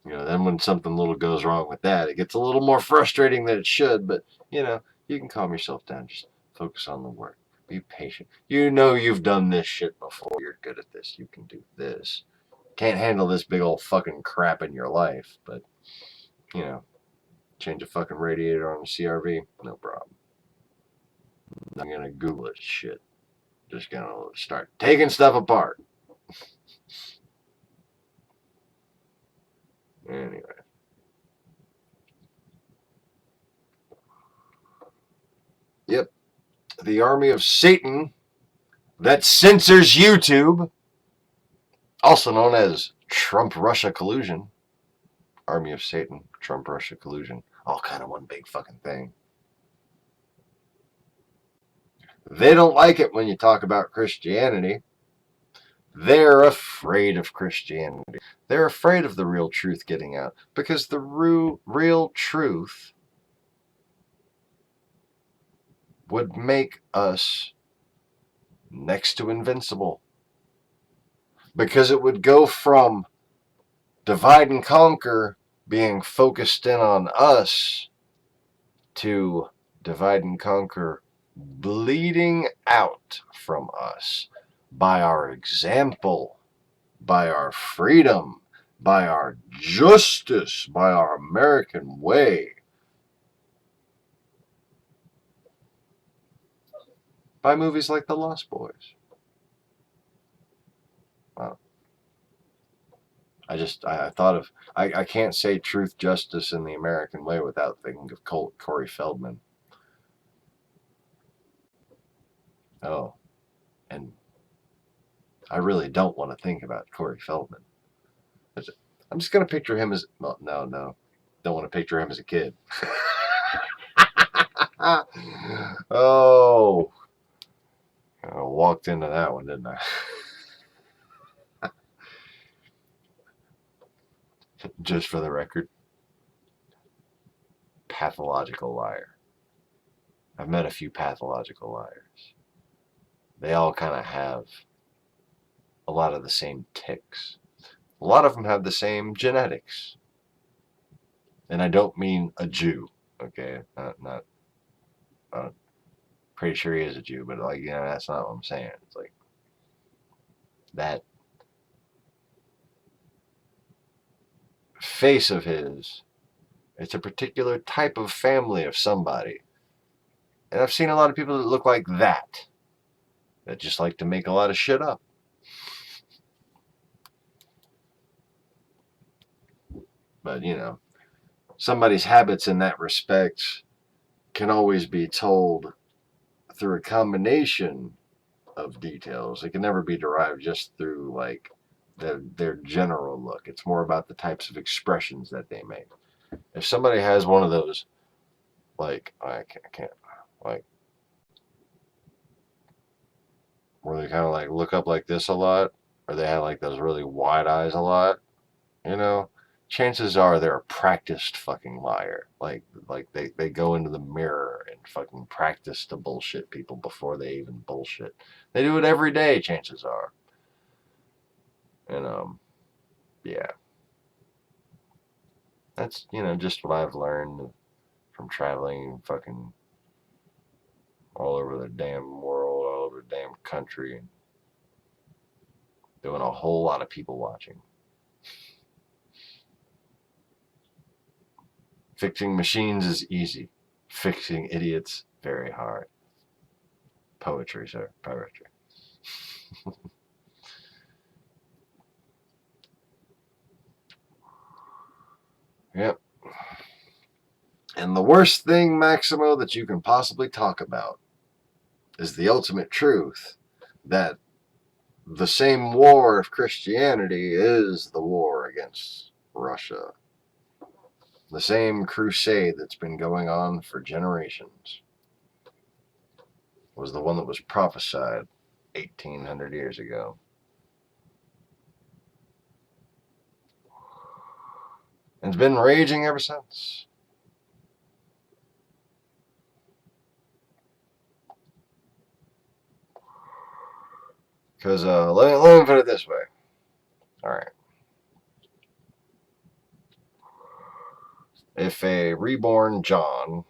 B: You know, then when something little goes wrong with that, it gets a little more frustrating than it should, but, you know, you can calm yourself down. Just focus on the work. Be patient. You know you've done this shit before. You're good at this. You can do this. Can't handle this big old fucking crap in your life, but, you know, change a fucking radiator on a CRV, no problem. I'm gonna Google it shit. Just gonna start taking stuff apart. Anyway. Yep. The army of Satan that censors YouTube, also known as Trump-Russia collusion. Army of Satan, Trump-Russia collusion. All kind of one big fucking thing. They don't like it when you talk about Christianity. They're afraid of Christianity. They're afraid of the real truth getting out, because the real truth would make us next to invincible. Because it would go from divide and conquer being focused in on us to divide and conquer bleeding out from us by our example, by our freedom, by our justice, by our American way, by movies like The Lost Boys. Wow. I thought of, I can't say truth, justice, in the American way without thinking of Corey Feldman. Oh, and I really don't want to think about Corey Feldman. I'm just going to picture him as, well, no. Don't want to picture him as a kid. Oh, I walked into that one, didn't I? Just for the record, pathological liar. I've met a few pathological liars. They all kind of have a lot of the same tics. A lot of them have the same genetics. And I don't mean a Jew, okay? Not pretty sure he is a Jew, but like, that's not what I'm saying. It's like that face of his, it's a particular type of family of somebody. And I've seen a lot of people that look like that just like to make a lot of shit up. But, somebody's habits in that respect can always be told through a combination of details. It can never be derived just through, like, their general look. It's more about the types of expressions that they make. If somebody has one of those, like, I can't like, where they kind of like look up like this a lot, or they have like those really wide eyes a lot, chances are they're a practiced fucking liar. Like they go into the mirror and fucking practice to bullshit people before they even bullshit. They do it every day, chances are. And yeah. That's, just what I've learned from traveling fucking all over the damn world, all over the damn country, and doing a whole lot of people watching. Fixing machines is easy. Fixing idiots, very hard. Poetry, sir. Poetry. Yep. And the worst thing, Maximo, that you can possibly talk about is the ultimate truth that the same war of Christianity is the war against Russia. The same crusade that's been going on for generations was the one that was prophesied 1,800 years ago. And it's been raging ever since. Because let me put it this way. All right. If a reborn John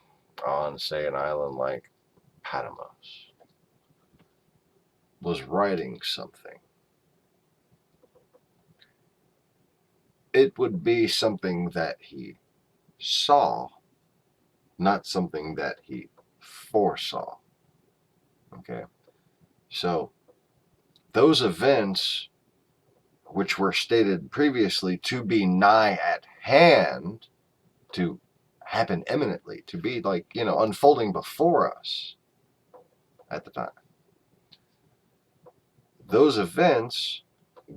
B: on, say, an island like Patmos was writing something, it would be something that he saw, not something that he foresaw. Okay? So, those events, which were stated previously to be nigh at hand, to happen imminently, to be like, unfolding before us at the time. Those events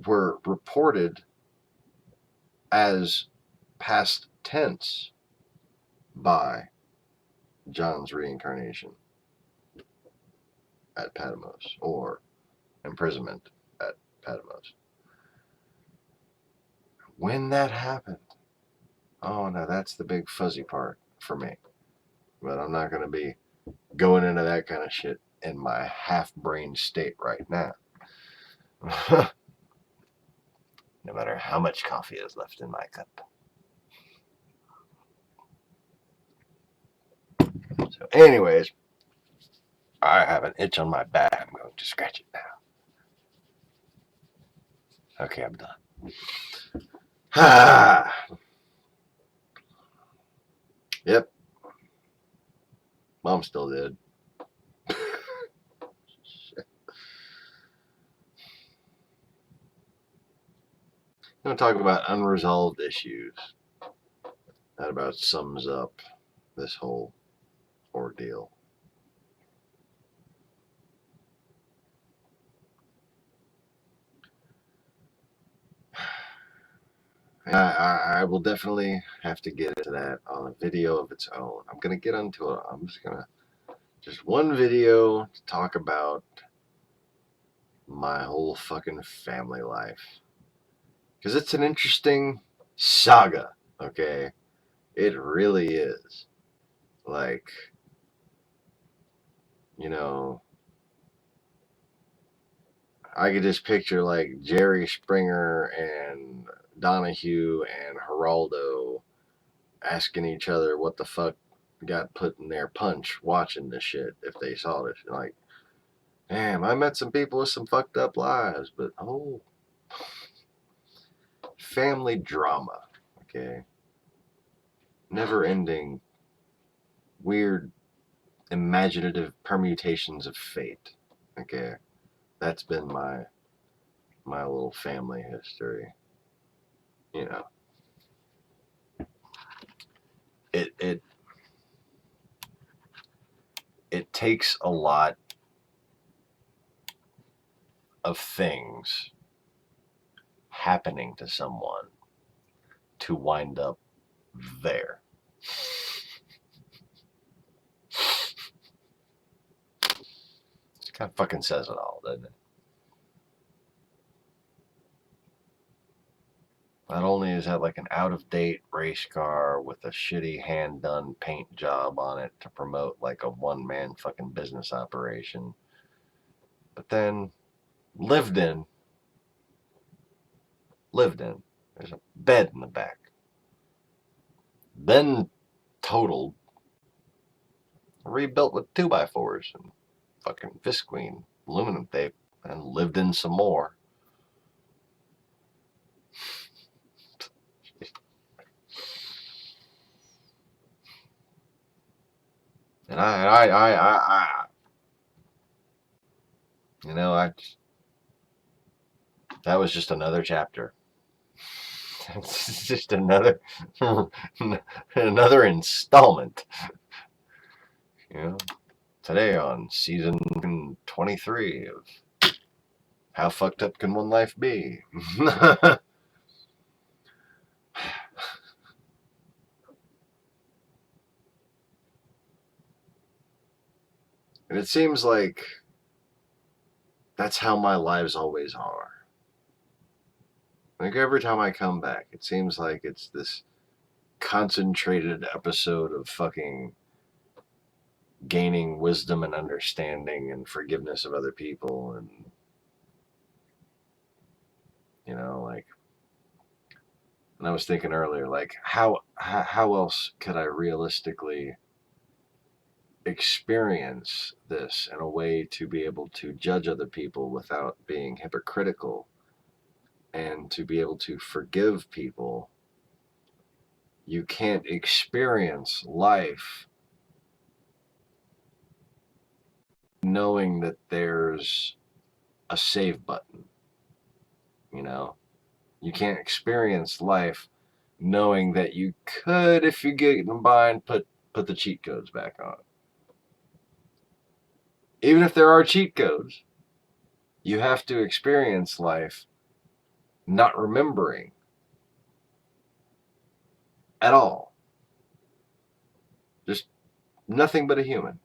B: were reported as past tense by John's reincarnation at Patmos, or imprisonment at Patmos. When that happened, oh no, that's the big fuzzy part for me. But I'm not going to be going into that kind of shit in my half-brain state right now. no matter how much coffee is left in my cup. So anyways, I have an itch on my back. I'm going to scratch it now. Okay, I'm done. Ah. Yep. Mom's still dead. I'm going to talk about unresolved issues. That about sums up this whole ordeal. I will definitely have to get into that on a video of its own. I'm going to get onto it. I'm just going to, just one video to talk about my whole fucking family life. Because it's an interesting saga, okay? It really is. Like, you know, I could just picture like Jerry Springer and Donahue and Geraldo asking each other what the fuck got put in their punch watching this shit if they saw this. Like, damn, I met some people with some fucked up lives, but oh, family drama, okay? Never ending, weird, imaginative permutations of fate, okay? That's been my little family history, you know. It takes a lot of things happening to someone to wind up there. It kind of fucking says it all, doesn't it? Not only is that like an out-of-date race car with a shitty hand-done paint job on it to promote like a one-man fucking business operation, but then lived in. There's a bed in the back. Then totaled, rebuilt with 2x4s and fucking visqueen aluminum tape, and lived in some more. And I you know, that was just another chapter. It's just another installment. You know, today on season 23 of How Fucked Up Can One Life Be? And it seems like that's how my lives always are. Like every time I come back, it seems like it's this concentrated episode of fucking gaining wisdom and understanding and forgiveness of other people. And, you know, like, and I was thinking earlier, like, how else could I realistically experience this in a way to be able to judge other people without being hypocritical and to be able to forgive people? You can't experience life knowing that there's a save button, you know? You can't experience life knowing that you could, if you get in a bind, put the cheat codes back on. Even if there are cheat codes, you have to experience life not remembering at all. Just nothing but a human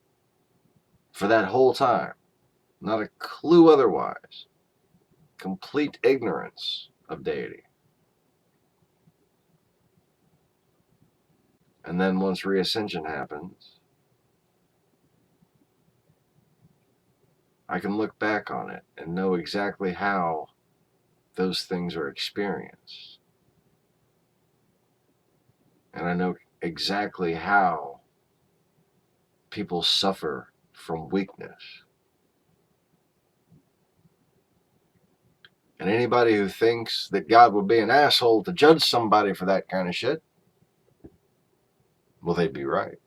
B: for that whole time. Not a clue otherwise. Complete ignorance of deity. And then once reascension happens, I can look back on it and know exactly how those things are experienced. And I know exactly how people suffer from weakness. And anybody who thinks that God would be an asshole to judge somebody for that kind of shit, well, they'd be right.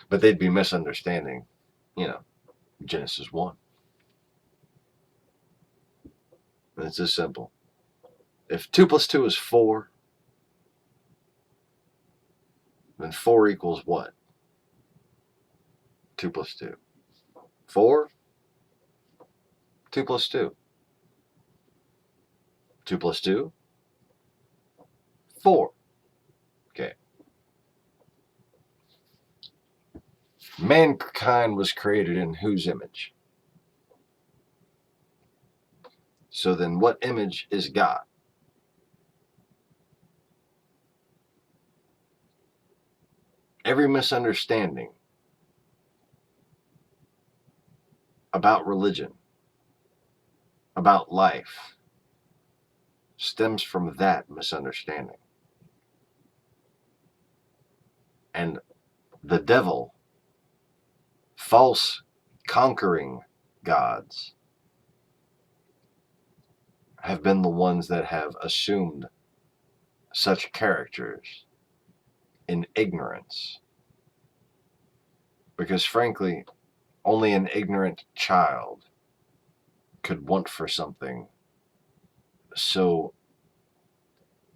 B: But they'd be misunderstanding, Genesis 1. And it's this simple. If 2 plus 2 is 4, then 4 equals what? 2 plus 2. 4? 2 plus 2. 2 plus 2? 4. Okay. Mankind was created in whose image? So then what image is God? Every misunderstanding about religion, about life, stems from that misunderstanding. And the devil, false conquering gods, have been the ones that have assumed such characters in ignorance. Because frankly, only an ignorant child could want for something so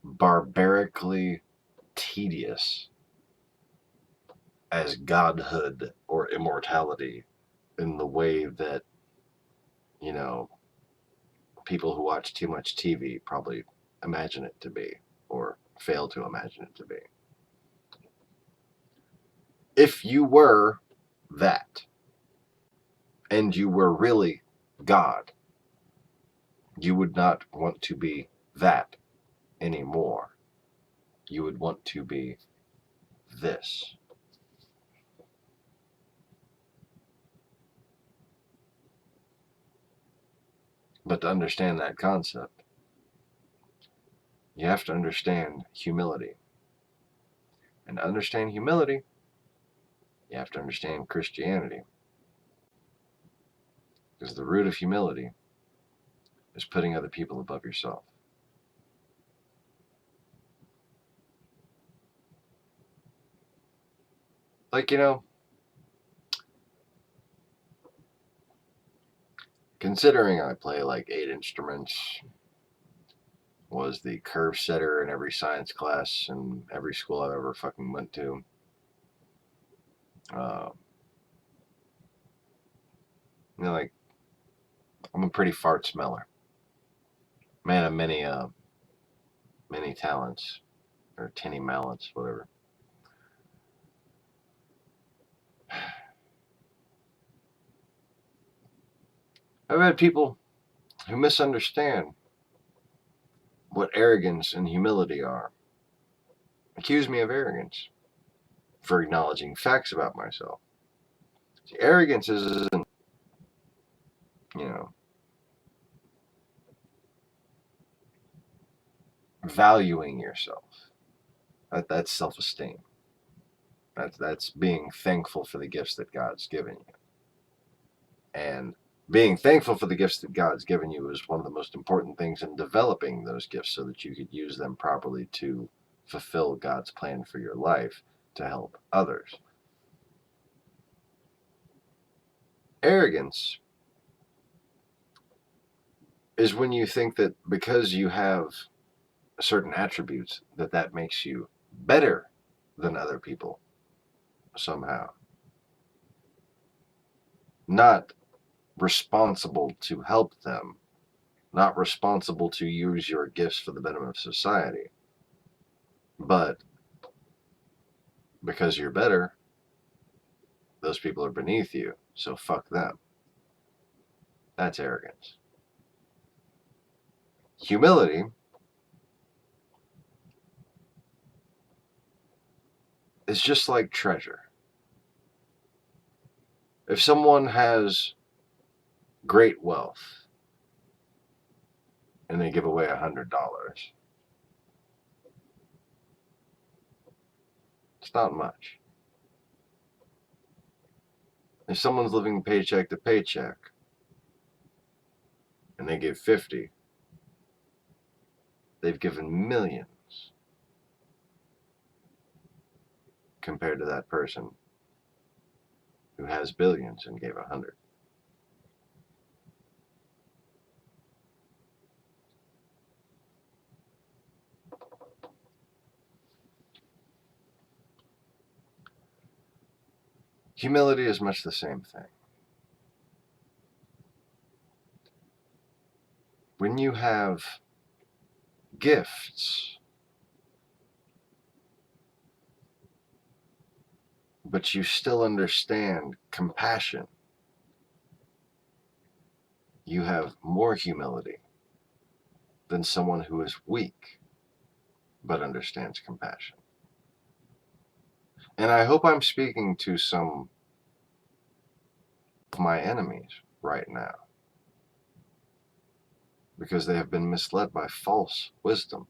B: barbarically tedious as godhood or immortality in the way that, people who watch too much TV probably imagine it to be, or fail to imagine it to be. If you were that, and you were really God, you would not want to be that anymore. You would want to be this. But to understand that concept, you have to understand humility. And to understand humility, you have to understand Christianity. Because the root of humility is putting other people above yourself. Like, considering I play like 8 instruments, was the curve setter in every science class in every school I've ever fucking went to. Like, I'm a pretty fart smeller. Man of many talents, or tinny mallets, whatever. I've had people who misunderstand what arrogance and humility are accuse me of arrogance for acknowledging facts about myself. See, arrogance isn't, valuing yourself. That's self-esteem. That's being thankful for the gifts that God's given you. And being thankful for the gifts that God's given you is one of the most important things in developing those gifts so that you could use them properly to fulfill God's plan for your life to help others. Arrogance is when you think that because you have certain attributes that makes you better than other people somehow. Not responsible to help them, not responsible to use your gifts for the betterment of society, but because you're better, those people are beneath you, so fuck them. That's arrogance. Humility is just like treasure. If someone has great wealth, and they give away $100. It's not much. If someone's living paycheck to paycheck and they give 50, they've given millions compared to that person who has billions and gave 100. Humility is much the same thing. When you have gifts, but you still understand compassion, you have more humility than someone who is weak but understands compassion. And I hope I'm speaking to some of my enemies right now, because they have been misled by false wisdom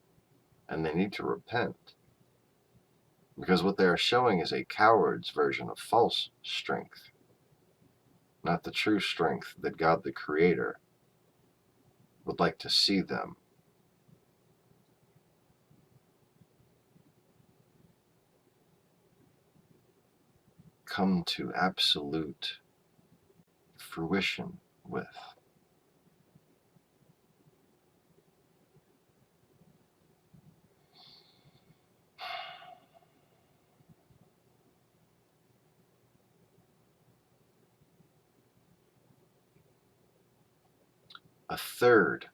B: and they need to repent. Because what they are showing is a coward's version of false strength, not the true strength that God the Creator would like to see them. Come to absolute fruition with. A third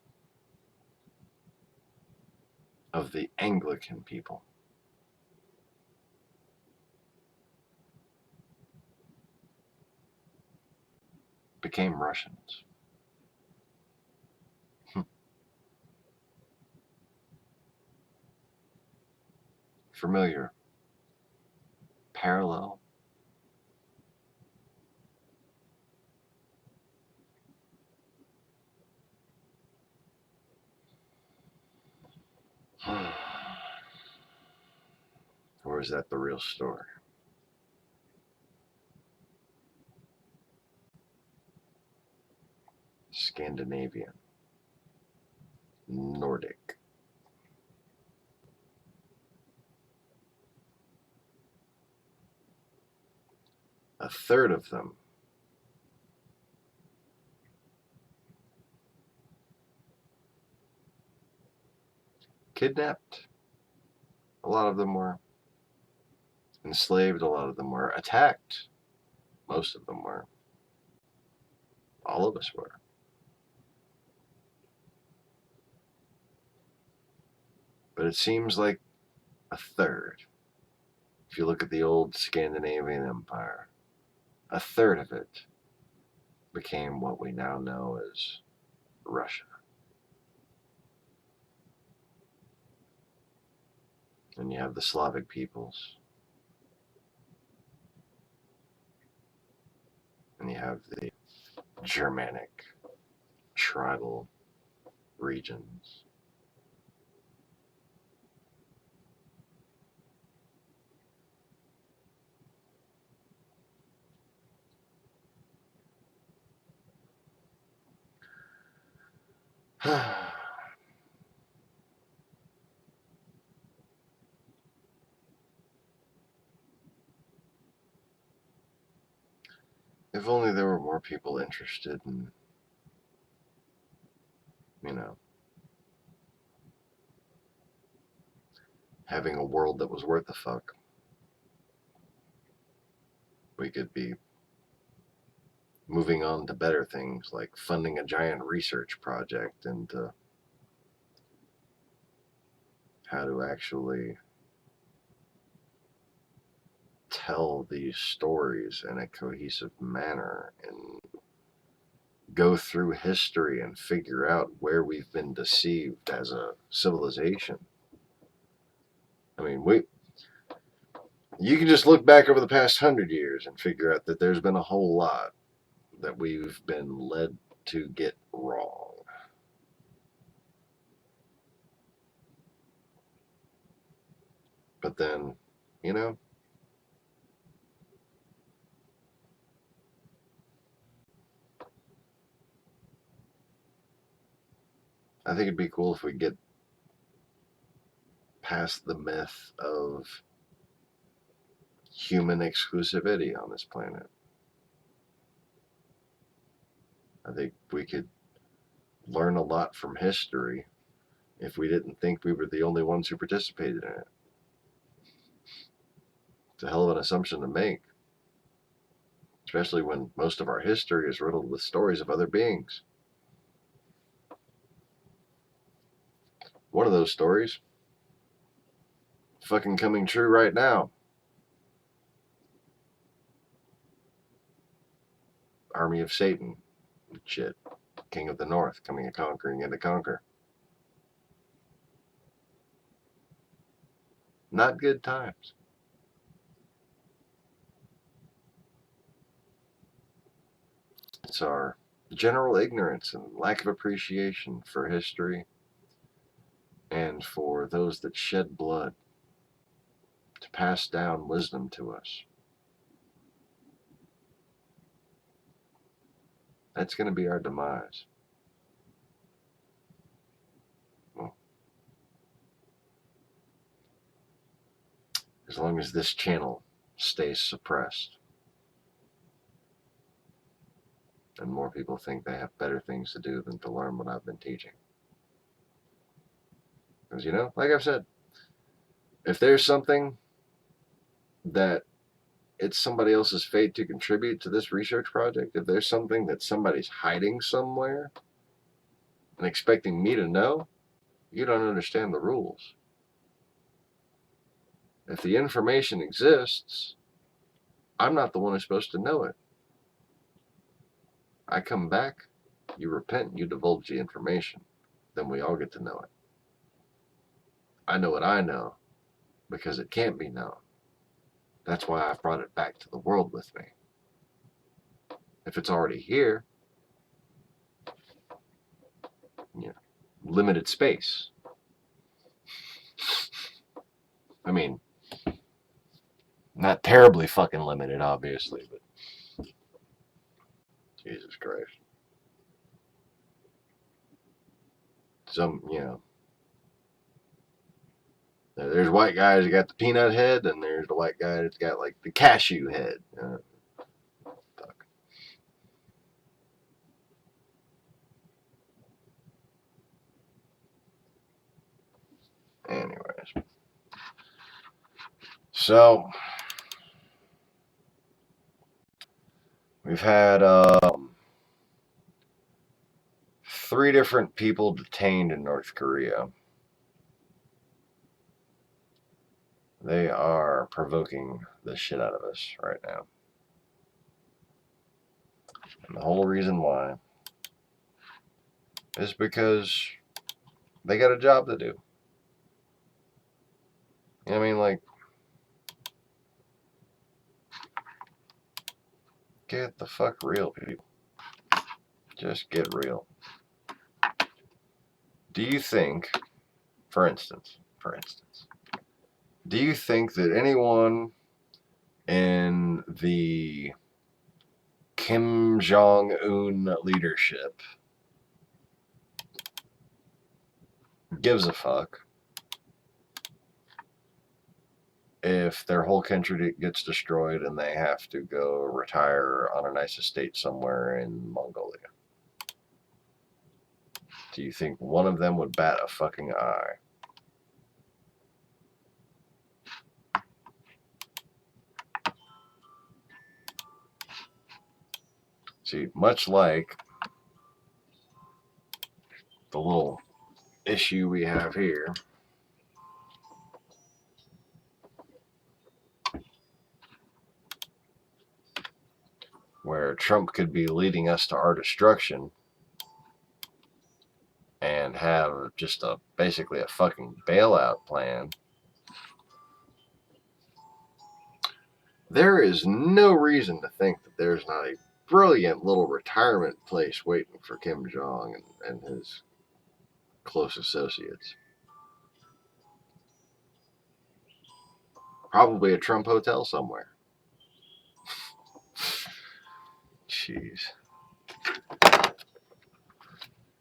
B: of the Anglican people became Russians. Familiar parallel? Or is that the real story? Scandinavian, Nordic. A third of them kidnapped. A lot of them were enslaved. A lot of them were attacked. Most of them were. All of us were. But it seems like a third. If you look at the old Scandinavian Empire, a third of it became what we now know as Russia. And you have the Slavic peoples. And you have the Germanic tribal regions. If only there were more people interested in, having a world that was worth a fuck. We could be moving on to better things, like funding a giant research project into how to actually tell these stories in a cohesive manner and go through history and figure out where we've been deceived as a civilization. I mean, you can just look back over the past 100 years and figure out that there's been a whole lot that we've been led to get wrong. But then, you know, I think it'd be cool if we get past the myth of human exclusivity on this planet. I think we could learn a lot from history if we didn't think we were the only ones who participated in it. It's a hell of an assumption to make, especially when most of our history is riddled with stories of other beings. One of those stories fucking coming true right now. Army of Satan. Shit. King of the North coming a conquering and to conquer. Not good times. It's our general ignorance and lack of appreciation for history and for those that shed blood to pass down wisdom to us. That's going to be our demise. Well, as long as this channel stays suppressed and more people think they have better things to do than to learn what I've been teaching. Because, you know, like I've said, if there's something that it's somebody else's fate to contribute to this research project, if there's something that somebody's hiding somewhere and expecting me to know, you don't understand the rules. If the information exists, I'm not the one who's supposed to know it. I come back, you repent, you divulge the information, then we all get to know it. I know what I know because it can't be known. That's why I've brought it back to the world with me. If it's already here, you know, limited space. I mean, not terribly fucking limited, obviously, but Jesus Christ. Some, you know, there's white guys that got the peanut head, and there's the white guy that's got like the cashew head. Fuck. Anyways, so we've had 3 different people detained in North Korea. They are provoking the shit out of us right now. And the whole reason why is because they got a job to do. You know what I mean? Like, get the fuck real, people. Just get real. Do you think, for instance, do you think that anyone in the Kim Jong-un leadership gives a fuck if their whole country gets destroyed and they have to go retire on a nice estate somewhere in Mongolia? Do you think one of them would bat a fucking eye? See, much like the little issue we have here, where Trump could be leading us to our destruction and have just basically a fucking bailout plan. There is no reason to think that there's not a brilliant little retirement place waiting for Kim Jong and his close associates. Probably a Trump hotel somewhere. Jeez.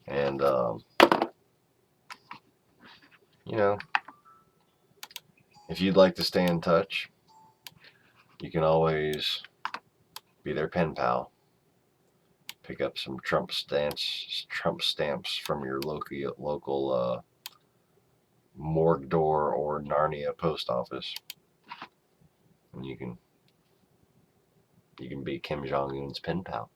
B: And, you know, if you'd like to stay in touch, you can always be their pen pal. Pick up some Trump stamps from your local Mordor or Narnia post office, and you can be Kim Jong-un's pen pal.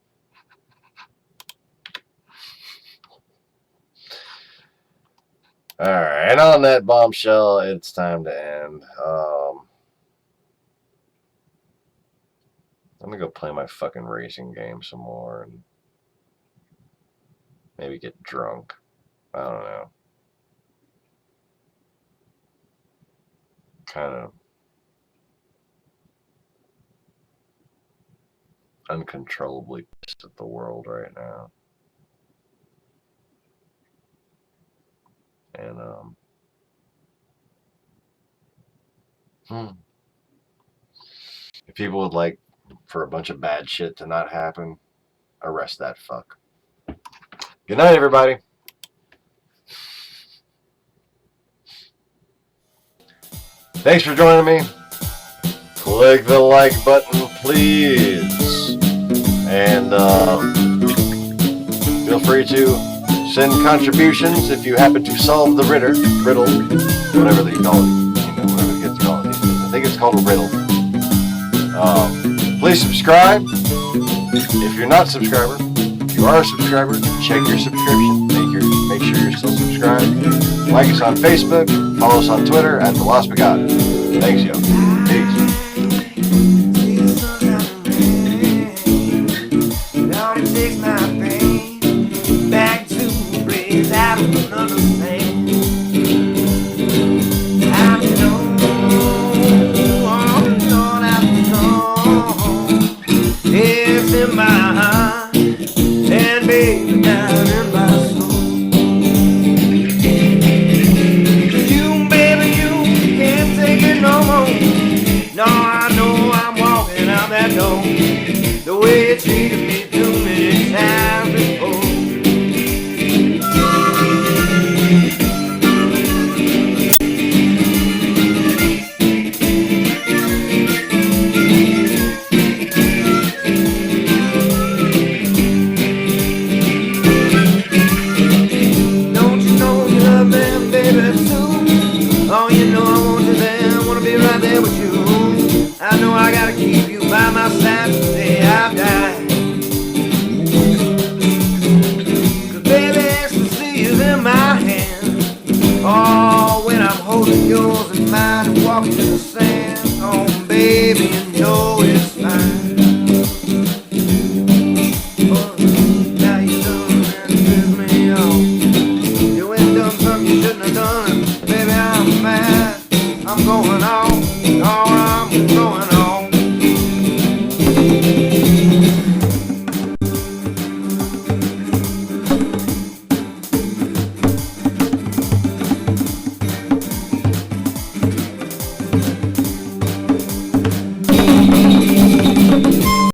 B: All right, and on that bombshell, it's time to end. I'm gonna go play my fucking racing game some more and maybe get drunk. I don't know. Kind of uncontrollably pissed at the world right now. And if people would like for a bunch of bad shit to not happen, arrest that fuck. Good night, everybody. Thanks for joining me. Click the like button, please. And feel free to send contributions if you happen to solve the riddle, whatever they call it. Whatever the kids call it these days. I think it's called a riddle. Please subscribe. If you're not a subscriber, if you are a subscriber, check your subscription. Make sure you're still subscribed. Like us on Facebook. Follow us on Twitter at The Lost Begotten. Thanks, yo. Peace.
A: The way it's treated